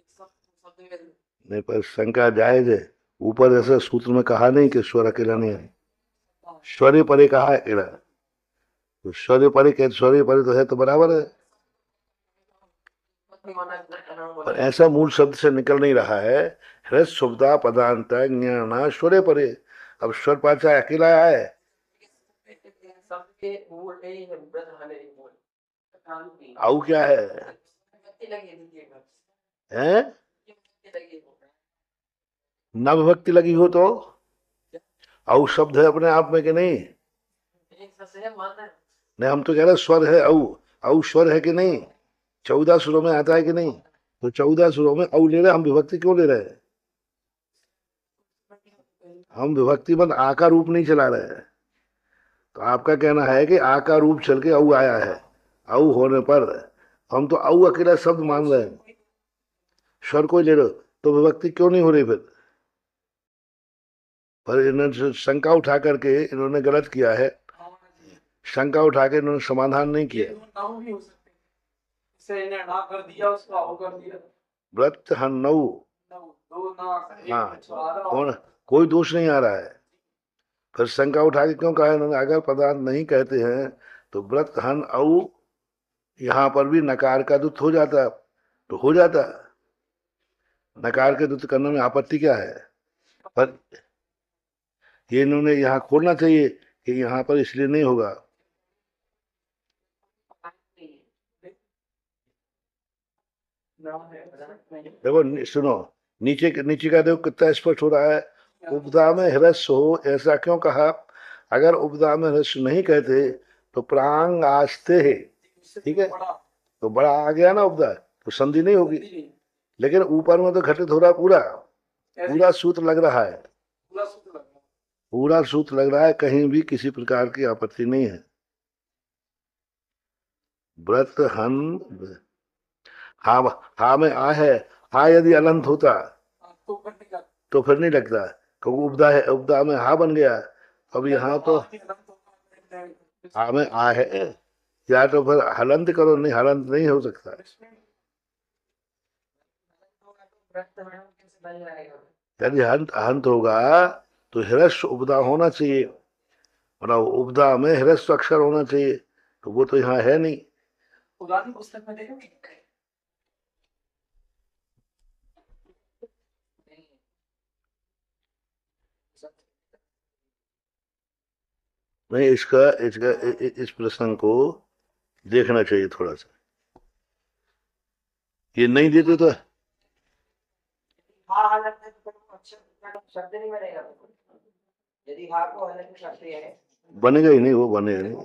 [SPEAKER 4] शब्द में
[SPEAKER 1] नहीं पर शंका जायज है। ऊपर ऐसे सूत्र में कहा नहीं कि स्वर अकेला नहीं है, स्वर्य परे कहा है अकेला, तो स्वर्य परे कह स्वर्य परे तो है, तो बराबर है। पर ऐसा मूल शब्द से निकल नहीं रहा है, ह्रस्व शुभदा पदांत ज्ञाना स्वर्य परे। अब स्वर पाचा अकेला है,
[SPEAKER 4] शब्द के मूल नहीं है, व्रत हने मूल
[SPEAKER 1] आऊ क्या है,
[SPEAKER 4] विभक्ति लगी है, दीजिएगा
[SPEAKER 1] हैं?
[SPEAKER 4] विभक्ति लगी है,
[SPEAKER 1] न विभक्ति लगी हो तो आऊ शब्द है अपने आप में कि नहीं?
[SPEAKER 4] एक शब्द है मानना,
[SPEAKER 1] नहीं, हम तो कह रहे स्वर है, आऊ स्वर है कि नहीं? 14 सुरों में आता है कि नहीं? तो 14 सुरों में आऊ ले रहे, हम विभक्ति क्यों ले रहे हैं? हम विभक्ति बंद आ का रूप नहीं चला रहे हैं। तो आपका कहना है कि आ का रूप चल के आऊ आया है, आऊ होने पर हम तो आऊ अकेला शब्द मान रहे हैं, स्वर को ले रहे हो, तो विभक्ति क्यों नहीं हो रही फिर? पर इन्होंने शंका उठा करके इन्होंने गलत किया है, शंका उठा के इन्होंने समाधान नहीं किया।
[SPEAKER 3] नाऊ भी हो सकते हैं, इसे इन्हें ना कर दिया, उसको आओ कर दिया।
[SPEAKER 1] व्रत हन नऊ,
[SPEAKER 3] नाऊ, दो ना, एक
[SPEAKER 1] हाँ,
[SPEAKER 3] चार,
[SPEAKER 1] कौन कोई दोष नहीं आ रहा है। फिर शंका उठा के क्यों कहा इन्होंने? अगर पदार्थ नहीं कहते हैं तो व्रत हन औ यहाँ पर भी नकार का दुत हो जाता, तो हो जाता, नकार के दुत करने में आपत्ति क्या है? पर ये इन्होंने यहाँ खोलना चाहिए कि यहाँ पर इसलिए नहीं होगा।
[SPEAKER 3] ना है,
[SPEAKER 1] देखो सुनो, नीचे का देखो कितना स्पष्ट हो रहा है, उपदा में ह्रस्व हो, ऐसा क्यों कहा? अगर उपदा में ह्रस्व नहीं कहते तो प्रांग आस्ते है, ठीक है, तो बड़ा आ गया ना उपदा, तो संधि नहीं होगी। लेकिन ऊपर में तो घटित हो रहा पूरा, पूरा सूत्र लग रहा है, पूरा सूत्र लग रहा है, कहीं भी किसी प्रकार की आपत्ति नहीं है। व्रत हन हा में आ है, हा यदि अनंत होता तो फिर नहीं लगता, क्योंकि उपदा है, उपदा में हा बन गया। अब यहाँ तो हा में आ है, या तो फिर हलंत करो, नहीं हलंत नहीं हो सकता। यदि हंत हंत होगा तो ह्रस्व उपदा होना चाहिए, मतलब उपदा में ह्रस्व अक्षर होना चाहिए, तो वो तो यहाँ है नहीं।
[SPEAKER 3] पुरानी पुस्तक में देखो
[SPEAKER 1] नहीं, इस प्रश्न को देखना चाहिए थोड़ा सा, ये नहीं देते तो
[SPEAKER 4] हाँ हालत में तो शब्द नहीं बनेगा, यदि हाँ को हालत में शब्द है
[SPEAKER 1] बनेगा ही नहीं, वो बनेगा नहीं।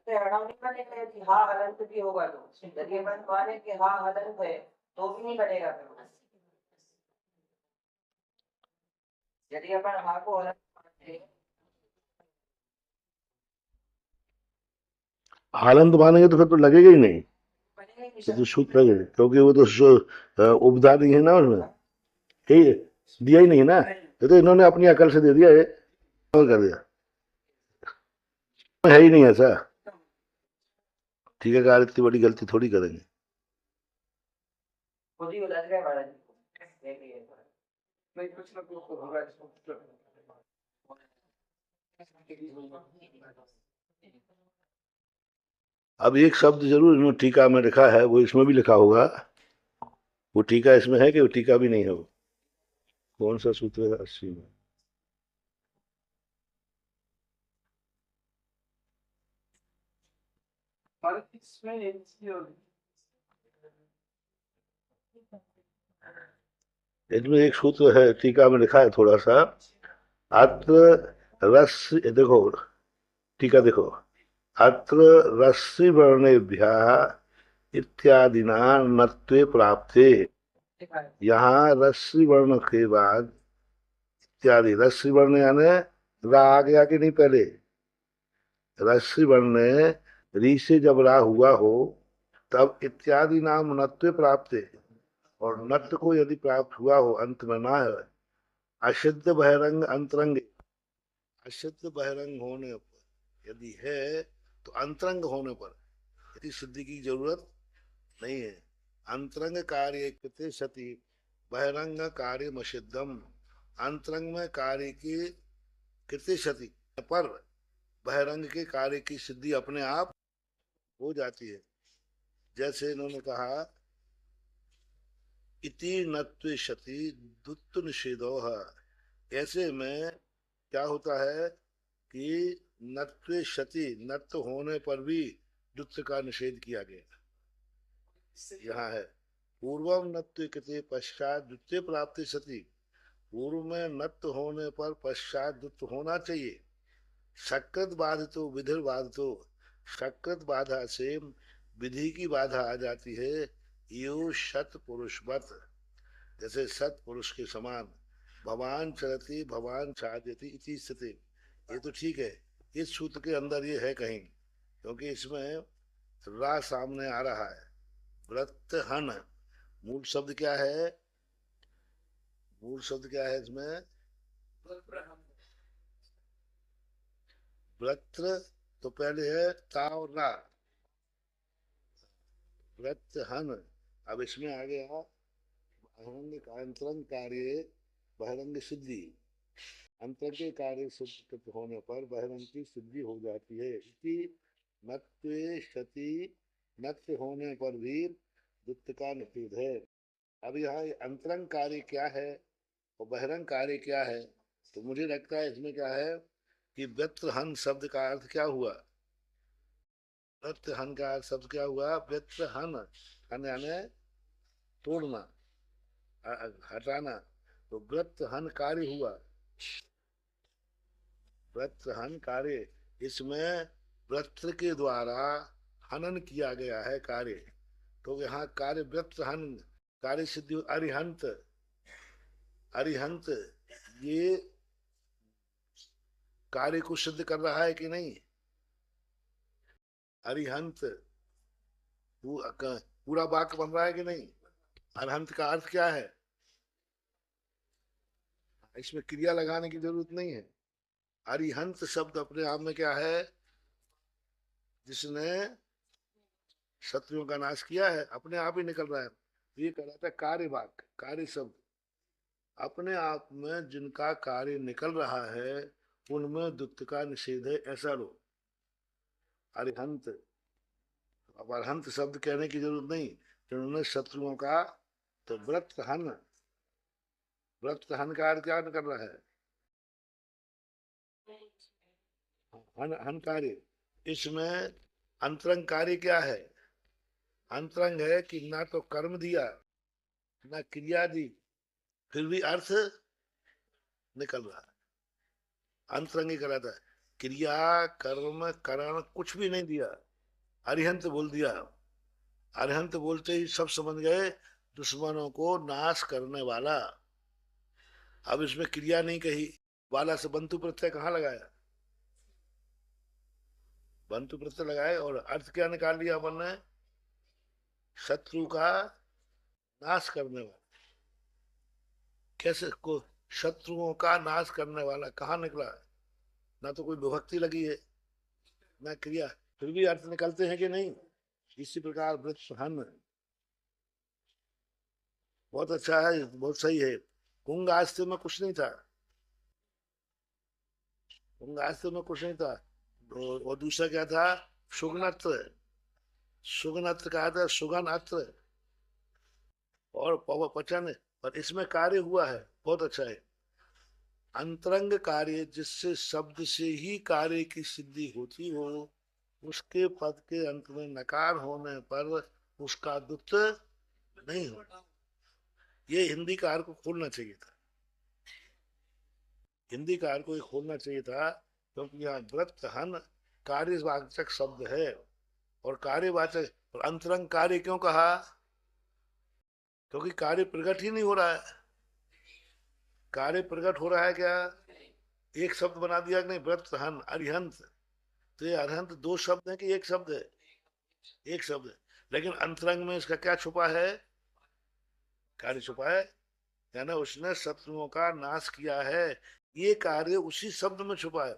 [SPEAKER 4] हड़ाव नहीं बनेगा, यदि हाँ हलंत भी होगा तो, यदि अपन माने कि हाँ हलंत है तो भी नहीं बनेगा। यदि अपन हाँ को हलंत
[SPEAKER 1] हालंत मानेंगे तो फिर तो लगेगा ही नहीं,
[SPEAKER 4] बनेगा ही
[SPEAKER 1] तो सूत्र लगेगा, क्योंकि वो तो उपदा नहीं है ना उसमें, दिया ही नहीं ना, ये तो इन्होंने अपनी अकल से दे दिया है और कर दिया, है ही नहीं ऐसा। ठीक है, इतनी बड़ी गलती थोड़ी करेंगे।
[SPEAKER 4] खुद ही उलझ गए महाराज
[SPEAKER 3] नहीं, कुछ ना कुछ तो होगा इसमें।
[SPEAKER 1] अब एक शब्द जरूर इन्होंने टीका में लिखा है, वो इसमें भी लिखा होगा, वो टीका इसमें है कि वो टीका भी नहीं है? वो कौन सा सूत्र है? 80 में
[SPEAKER 3] इसमें एक चीज और
[SPEAKER 1] इसमें एक सूत्र है, टीका में लिखा है थोड़ा सा, अत्र रस, देखो टीका देखो, अत्र रस्सी वर्णेभ्यः इत्यादिना नत्वे प्राप्ते। यहाँ रस्सी वर्ण के बाद इत्यादि, रस्सी वर्ण यानी रा आ गया कि नहीं पहले, रस्सी वर्ण में री से जब रा हुआ हो तब इत्यादि नाम नत्वे प्राप्त, और नत्व को यदि प्राप्त हुआ हो अंत में ना है, असिद्ध बहिरंग अंतरंग, असिद्ध बहिरंग होने पर यदि है तो अंतरंग होने पर यदि सिद्धि की जरूरत नहीं है। अंतरंग कार्य कृते सति बहिरंग कार्य मसिद्धम, अंतरंग में कार्य की कृते सति पर बहिरंग के कार्य की सिद्धि अपने आप हो जाती है। जैसे इन्होंने कहा इति नत्विशति दुत्त निषेधो है, ऐसे में क्या होता है कि नत्विशति, नत्व होने पर भी दुत्त का निषेध किया गया। यहाँ है पूर्वम नत्व कृते पश्चात द्वितीय प्राप्ति सति, पूर्व में नत्व होने पर पश्चात द्वित्व होना चाहिए। सकृत बाधितो विधिर बाधितो, सकृत बाधा से विधि की बाधा आ जाती है। यो सत पुरुषवत, जैसे सत पुरुष के समान। भवान चरति भवान छादयति इति स्थिति, ये तो ठीक है, इस सूत्र के अंदर ये है कहीं, क्योंकि इसमें रा सामने आ रहा है। व्रत हन, मूल शब्द क्या है, मूल शब्द क्या है इसमें, व्रत्र तो पहले है ता और रा, व्रत हन। अब इसमें आ गया बहिरंग का अंतरंग कार्य बहिरंग सिद्धि, अंतरंग के कार्य सिद्ध होने पर बहिरंग की सिद्धि हो जाती है। इति नत्वे सति, नत्व होने पर भी द्वित्व का निषेध है। अब यहाँ अंतरंग कार्य क्या है और बहिरंग कार्य क्या है, तो मुझे लगता है इसमें क्या है कि व्यत्रहन शब्द का अर्थ क्या हुआ, व्यत्रहन का अर्थ शब्द क्या हुआ, व्यत्रहन, हन यानी तोड़ना, हटाना, तो व्यत्रहन कार्य हुआ, व्यत्रहन कार्य, इसमें वृत्र के द्वारा हनन किया गया है कार्य, तो यहाँ कार्य व्यत्रहन कार्य सिद्धि। अरिहंत, अरिहंत ये कार्य को सिद्ध कर रहा है कि नहीं, अरिहंत पूरा वाक्य बन रहा है कि नहीं। अरिहंत का अर्थ क्या है, इसमें क्रिया लगाने की जरूरत नहीं है। अरिहंत शब्द अपने आप में क्या है, जिसने शत्रुओं का नाश किया है, अपने आप ही निकल रहा है। ये कह रहा था कार्य वाक्य, कार्य शब्द अपने आप में जिनका कार्य निकल रहा है उनमें द्वित्व का निषेध है, ऐसा लो अरिहंत। अब अरहंत शब्द कहने की जरूरत नहीं, जिन्होंने शत्रुओं का, तो व्रत हन, व्रत हन का अर्थ क्या कर रहा है, हन, हन कार्य। इसमें अंतरंग कार्य क्या है, अंतरंग है कि ना तो कर्म दिया ना क्रिया दी, फिर भी अर्थ निकल रहा है, अंतरंग ही कराता है। क्रिया कर्म करण कुछ भी नहीं दिया, अरिहंत बोल दिया। अरिहंत बोलते ही सब समझ गए दुश्मनों को नाश करने वाला। अब इसमें क्रिया नहीं कही, वाला से बंतु प्रत्यय कहाँ लगाया, बंतु प्रत्यय लगाए, और अर्थ क्या निकाल लिया अपन ने, शत्रु का नाश करने वाला। कैसे को शत्रुओं का नाश करने वाला कहाँ निकला है, ना तो कोई विभक्ति लगी है ना क्रिया, फिर भी अर्थ निकलते हैं कि नहीं। इसी प्रकार वृत्तहन बहुत अच्छा है, बहुत सही है। कुंग आस्ते में कुछ नहीं था, कुंग आस्ते में कुछ नहीं था, और दूसरा क्या था, सुगनत्र, सुगनत्र कहा था, सुगन अत्र और पचन, पर इसमें कार्य हुआ है, बहुत अच्छा है। अंतरंग कार्य जिससे शब्द से ही कार्य की सिद्धि होती हो, उसके पद के अंत में नकार होने पर उसका दुत्त नहीं होता। ये हिंदी कार को खोलना चाहिए था, हिंदी कार को खोलना चाहिए था, क्योंकि यहाँ व्रत हन कार्यवाचक शब्द है, और कार्यवाचक और अंतरंग कार्य क्यों कहा? क्योंकि कार्य प्रकट ही नहीं हो रहा है। कार्य प्रकट हो रहा है क्या? एक शब्द बना दिया कि नहीं, व्रत हन अरिहंत। तो ये अरिहंत दो शब्द है कि एक शब्द है? एक शब्द है। लेकिन अंतरंग में इसका क्या छुपा है? कार्य छुपा है। यानी उसने शत्रुओं का नाश किया है, ये कार्य उसी शब्द में छुपा है।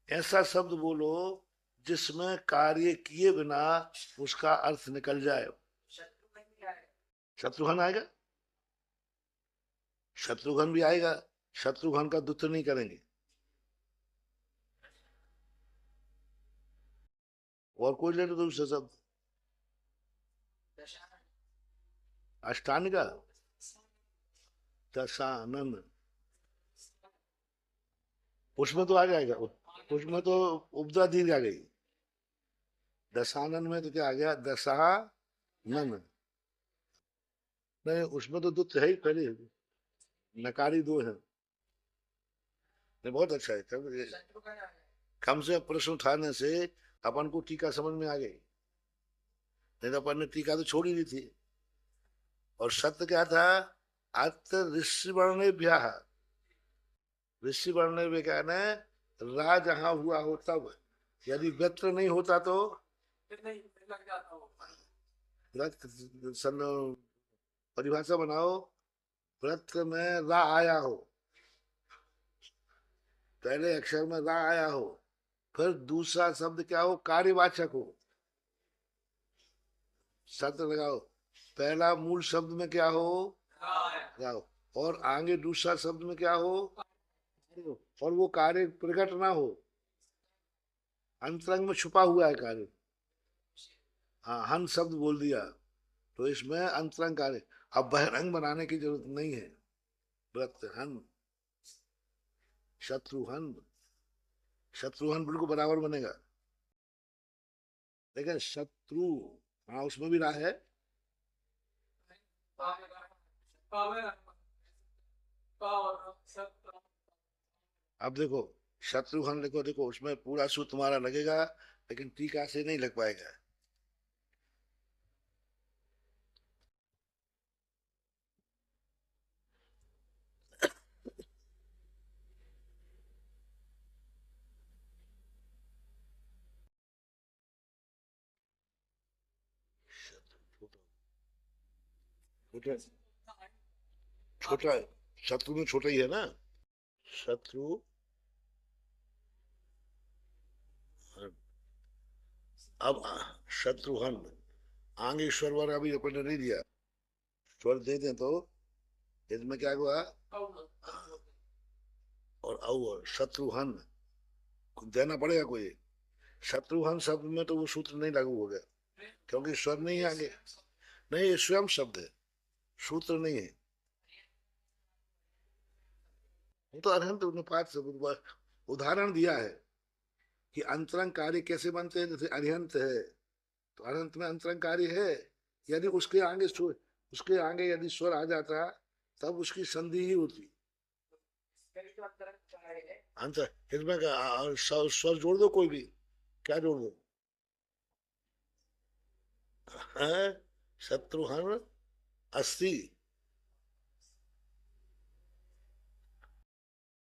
[SPEAKER 1] ऐसा शब्द बोलो जिसमें कार्य किए बिना उसका अर्थ निकल जाए। शत्रुघ्न आएगा, शत्रुघ्न भी आएगा। शत्रुघ्न का दुत्व नहीं करेंगे। और कोई ले लो दूसरा शब्द, अष्टांग का दशानन, उसमें तो आ जाएगा। उसमें तो उपद्रा दीर्घ आ गई। दशानन में तो क्या आ गया? दशानन। नहीं, उसमें तो दुत्व है ही पहले, नकारी दो है। नहीं, बहुत अच्छा है। कम से प्रश्न उठाने से अपन को टीका समझ में आ गई, नहीं तो अपन ने टीका तो छोड़ ही दी थी। और सत्य क्या था? अत्र ऋषि वर्ण ब्याह, ऋषि वर्ण में क्या है, राज जहां हुआ हो तब। यदि व्यत्र नहीं होता तो परिभाषा बनाओ, व्रत में रा आया हो, पहले अक्षर में रा आया हो, फिर दूसरा शब्द क्या हो? कार्यवाचक हो। शब्द लगाओ, पहला मूल शब्द में क्या हो? रा हो। और आगे दूसरा शब्द में क्या हो? और वो कार्य प्रकट ना हो, अंतरंग में छुपा हुआ है कार्य। हाँ, हन शब्द बोल दिया तो इसमें अंतरंग कार्य। अब बहिरंग बनाने की जरूरत नहीं है। व्रत हन, शत्रुहन, शत्रुहन बिल्कुल बराबर बनेगा। लेकिन शत्रु, हाँ उसमें भी रहा है। अब देखो शत्रुघ्न लिखो, देखो उसमें पूरा सूत्र तुम्हारा लगेगा, लेकिन टीका से नहीं लग पाएगा। छोटा, छोटा है, शत्रु में छोटा ही है ना। शत्रु, अब शत्रुघ्न आगे स्वर वाला अभी अपन ने नहीं दिया, स्वर दे दें तो इसमें क्या हुआ? और औ शत्रुघ्न देना पड़ेगा कोई। शत्रुघ्न शब्द में तो वो सूत्र नहीं लागू हो गया, क्योंकि स्वर नहीं है आगे। नहीं, ये स्वयं शब्द है, सूत्र नहीं है। वो तो अरहंत अनुपात से उदाहरण दिया है कि अंतरंग कार्य कैसे बनते हैं। जैसे अरिहंत है तो अनंत में अंतरंग कार्य है। यदि उसके आगे यदि स्वर आ जाता तब उसकी संधि ही होती। अंतर इसमें स्वर जोड़ दो, कोई भी, क्या जोड़ दो? शत्रुघ्न अस्थि,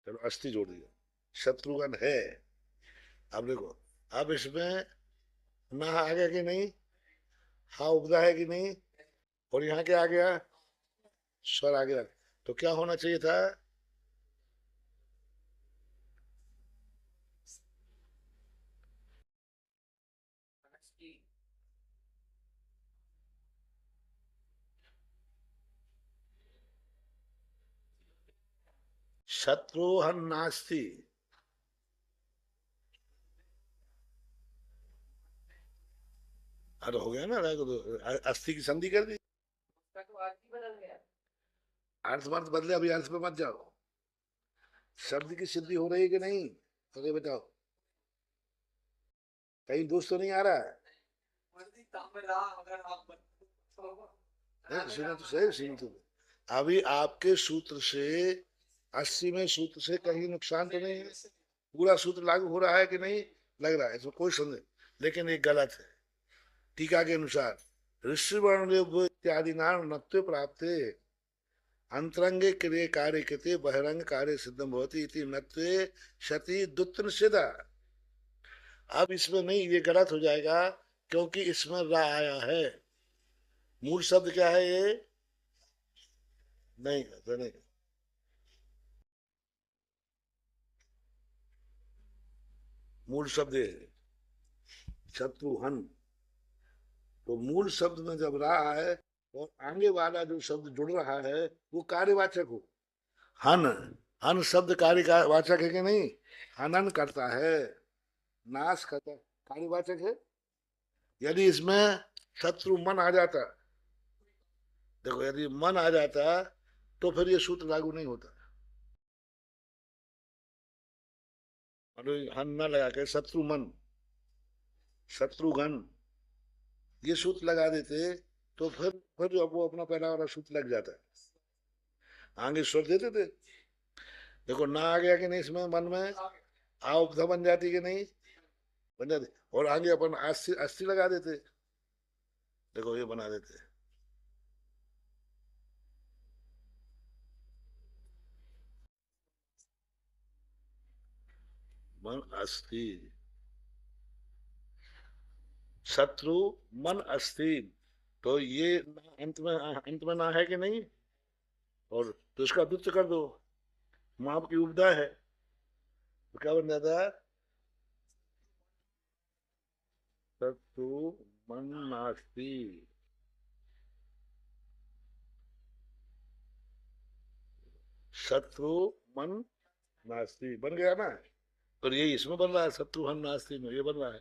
[SPEAKER 1] चलो अस्थि जोड़ दिया। शत्रुघ्न है। अब देखो, अब इसमें ना आ गया कि नहीं, हा उपदा है कि नहीं, और यहाँ क्या आ गया? स्वर आ गया। तो क्या होना चाहिए था? शत्रुघ्न नास्ति। हाँ तो हो गया ना, अस्थि की संधि कर दी। अर्थ मत बदले, अभी अर्थ पे मत जाओ। शब्द की सिद्धि हो रही है कि नहीं, तो ये बताओ, कहीं दोस्त तो नहीं आ रहा है? सुनो तो सही, सुनो तो। अभी आपके सूत्र से 80 में सूत्र से कहीं नुकसान तो नहीं है? पूरा सूत्र लागू हो रहा है कि नहीं? लग रहा है, इसमें कोई संदेह। लेकिन ये गलत है। टीका के अनुसार ऋषि वर्ण इत्यादि नाम नत्वे प्राप्ते अंतरंगे क्रिय कार्य कृते बहिरंग कार्य सिद्धम भवति इति नत्वे क्षति दुत्त निषेधा। अब इसमें नहीं, ये गलत हो जाएगा क्योंकि इसमें रा आया है। मूल शब्द क्या है ये? नहीं ऐसा नहीं, मूल शब्द ये है शत्रुहन। तो मूल शब्द में जब रा है और आगे वाला जो शब्द जुड़ रहा है वो कार्यवाचक हो। हन, हन शब्द कार्यवाचक है कि नहीं? हनन करता है, नाश करता है, कार्यवाचक है। यदि इसमें शत्रु मन आ जाता, देखो यदि मन आ जाता तो फिर ये सूत्र लागू नहीं होता। और हन न लगा के शत्रु मन, शत्रुघ्न ये सूत्र लगा देते तो फिर वो अपना पहला वाला सूत्र लग जाता है। आगे स्वर देते थे। देखो ना आ गया कि नहीं इसमें मन में, आ उपधा बन जाती कि नहीं? बन जाती। और आगे अपन अस्थि अस्थि लगा देते, देखो ये बना देते। मन अस्थि, शत्रु मन अस्थि। तो ये अंत में ना है कि नहीं? और तो इसका दुत्त कर दो, माप की उपदा है तो क्या बन जाता है? शत्रु मन नास्ति। शत्रु मन नास्ति बन गया ना। और ये इसमें बन रहा है, शत्रु हन नास्ति में ये बन रहा है।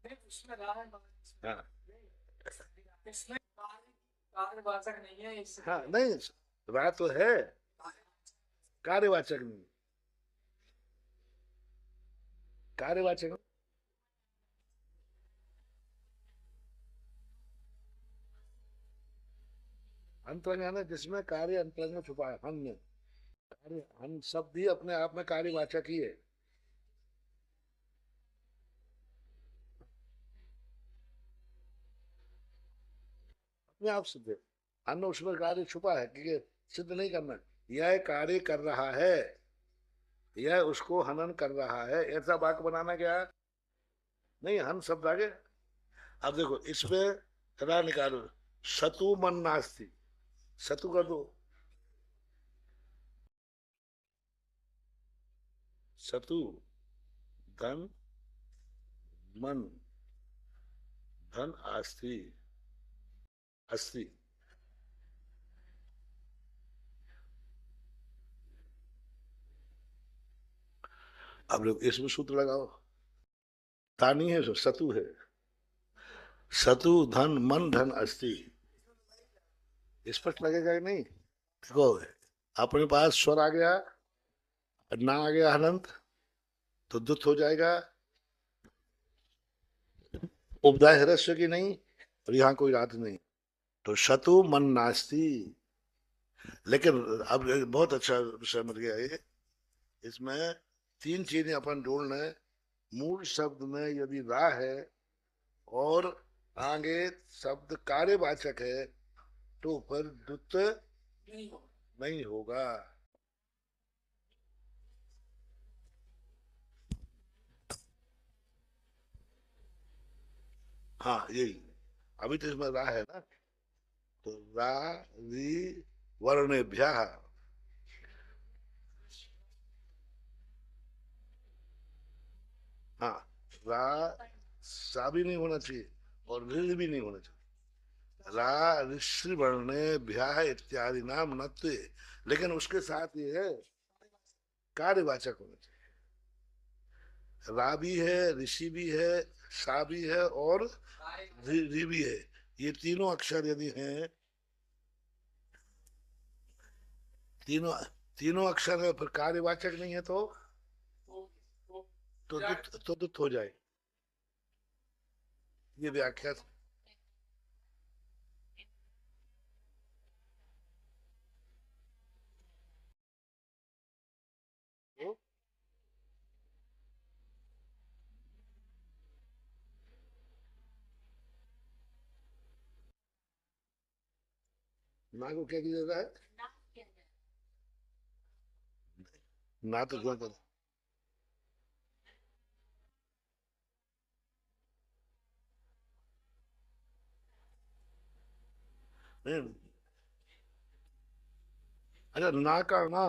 [SPEAKER 3] नहीं, उसमें रा है,
[SPEAKER 1] हाँ
[SPEAKER 3] इसमें कार्यवाचक नहीं है इससे।
[SPEAKER 1] हाँ, नहीं रा तो है, कार्यवाचक नहीं, कार्यवाचक। अंतरंग है जिसमें कार्य अंतरंग में छुपा है। हन में कार्य, हन शब्द ही अपने आप में कार्यवाचक ही है। अपने आप सिद्ध है। हन उसमें कार्य छुपा है क्योंकि सिद्ध नहीं करना, यह कार्य कर रहा है, यह उसको हनन कर रहा है, ऐसा वाक्य बनाना क्या है? नहीं, हन शब्द आगे। अब देखो इस पे रा निकालो, सतु मन नास्ति, सतु कर दो, सतु धन मन धन आस्ति अस्ति। अब लोग इसमें सूत्र लगाओ, तानी है सो सतु है, सतु धन मन धन अस्ति। स्पष्ट लगेगा कि नहीं? देखो अपने पास स्वर आ गया, ना आ गया अनंत तो दुत हो जाएगा, उपदाय ह्रस्व की नहीं, और यहाँ कोई रात नहीं, तो शतु मन नास्ति। लेकिन अब बहुत अच्छा विषय मिल गया ये। इसमें तीन चीजें अपन ढूंढ लें। मूल शब्द में यदि रा है और आगे शब्द कार्यवाचक है तो फिर दुत नहीं होगा। हाँ यही, अभी तो इसमें रा है ना, तो रा री वर्णेभ्य, हाँ रा सा भी नहीं होना चाहिए और ऋ भी नहीं होना चाहिए। रा ऋषि वर्णेभ्य इत्यादि नाम नत्वे, लेकिन उसके साथ ये है कार्यवाचक होना चाहिए। रा भी है, ऋषि भी है, सा भी है और रि भी है। ये तीनों अक्षर यदि हैं, तीनों तीनों अक्षर है फिर कार्यवाचक नहीं है तो दुत हो जाए। ये व्याख्या तो ना को क्या किया जाता है?
[SPEAKER 2] ना किया जाए।
[SPEAKER 1] ना तो क्यों कर नहीं। अच्छा, ना का ना,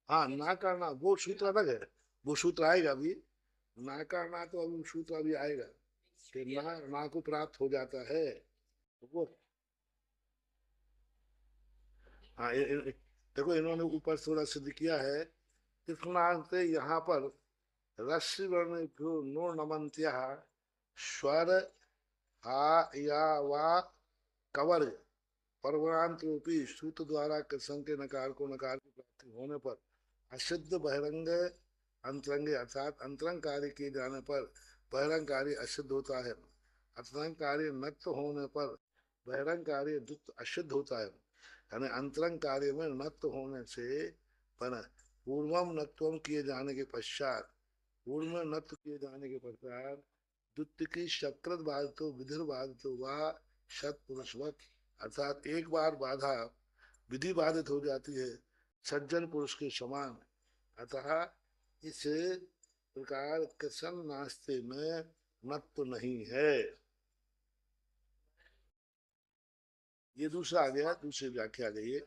[SPEAKER 1] हाँ ना का ना वो सूत्र अलग है, वो सूत्र आएगा अभी। ना का ना तो अभी सूत्र अभी आएगा कि ना को प्राप्त हो जाता है वो। हाँ देखो इन्होंने ऊपर थोड़ा सिद्ध किया है, कृष्णांत यहाँ पर रस्सी वर्ण को नो नमंत्या स्वर हा या वा कवर परवरांत रूपी सूत्र द्वारा कृष्ण के नकार को नकार की प्राप्ति होने पर असिद्ध बहिरंग अंतरंग अर्थात अंतरंग कार्य किए जाने पर बहिरंग कार्य असिद्ध होता है। अंतरंग कार्य नत्व होने पर बहिरंग कार्य दुष्ट असिद्ध होता है। यानी अंतरंग कार्य में नत्व होने से पर पूर्वम नत्वम किए जाने के पश्चात, पूर्व में नत्व किए जाने के पश्चात द्वितीय की शक्रत बाधितो विधिर बाधितो व शत पुरुषवत, अर्थात एक बार बाधा विधि बाधित हो जाती है सज्जन पुरुष के समान। अतः इस प्रकार कृष्ण नास्ते में मत्व नहीं है। ये दूसरा आ गया, दूसरी व्याख्या आ गई है।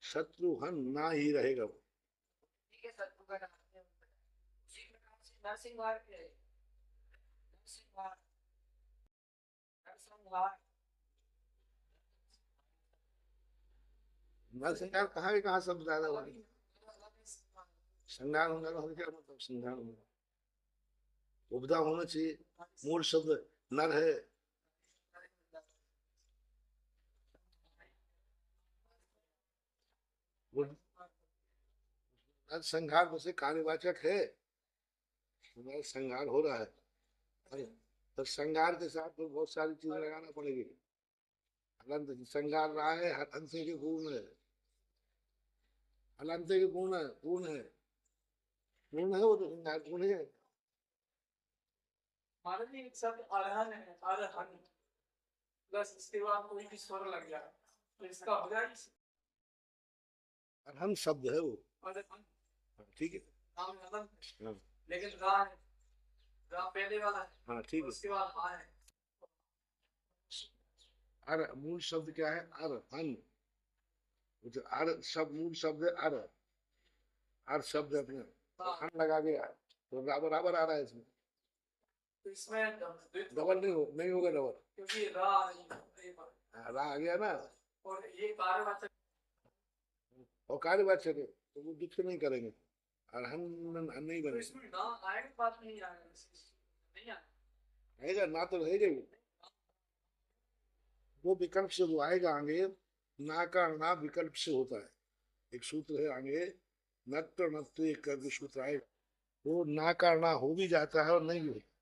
[SPEAKER 1] शत्रुघ्न ना ही रहेगा वो।
[SPEAKER 4] ठीक है, शत्रुघ्न उसी प्रकार से नरसिंहार के नरसिंहार नरसंहार
[SPEAKER 1] नरसंहार कहाँ के कहाँ शब्द ज्यादा हुआ? संज्ञान होगा तो क्या मतलब संज्ञान होगा? उपदा होना चाहिए। मूल शब्द नर है। वो नरसंहार वैसे कार्यवाचक है, नरसंहार हो रहा है। अरे, तो संगार के साथ तो बहुत सारी चीजें लगाना पड़ेगी। हलंत संगार रहा है, हंस के पूर्ण है, हलंत के पूर्ण है, पूर्ण है, पूर्ण है वो तो संगार पूर्ण है।
[SPEAKER 3] मालूम नहीं एक शब्द अरहन है, अरहन प्लस इसके बाद कोई भी स्वर लग जाए तो इसका हो जाएगा
[SPEAKER 1] अरहन शब्द है वो।
[SPEAKER 3] अरहन।
[SPEAKER 1] हाँ, ठीक है।
[SPEAKER 3] नाम अलग है,
[SPEAKER 1] हाँ
[SPEAKER 3] लेकिन रा है, रा पहले वाला है,
[SPEAKER 1] हाँ ठीक है।
[SPEAKER 3] उसके बाद आ है।
[SPEAKER 1] अर मूल शब्द क्या है? अरहन। वो जो अर शब्द मूल शब्द है अर, अर शब्द है अपने हन लगा दिया तो बराबर आ रहा है इसमें।
[SPEAKER 3] तो इसमें
[SPEAKER 1] डबल नहीं होगा डबल।
[SPEAKER 3] क्योंकि रा आ रही है
[SPEAKER 1] हाँ, रा आ गया ना।
[SPEAKER 3] और ये कार्यवाचक
[SPEAKER 1] और कार्यवाचक है तो वो दुख नहीं करेंगे, अरहन नहीं
[SPEAKER 3] तो
[SPEAKER 1] बनेगा।
[SPEAKER 3] इसमें ना आएगा, बात नहीं आएगा, नहीं आएगा।
[SPEAKER 1] रहेगा ना तो रहेगा ही। वो विकल्प से वो आएगा आगे, ना का ना विकल्प से होता है। एक सूत्र है आगे, नत्व नत्व एक करके सूत्र आएगा, वो ना का ना हो भी जाता है और नहीं भी होता।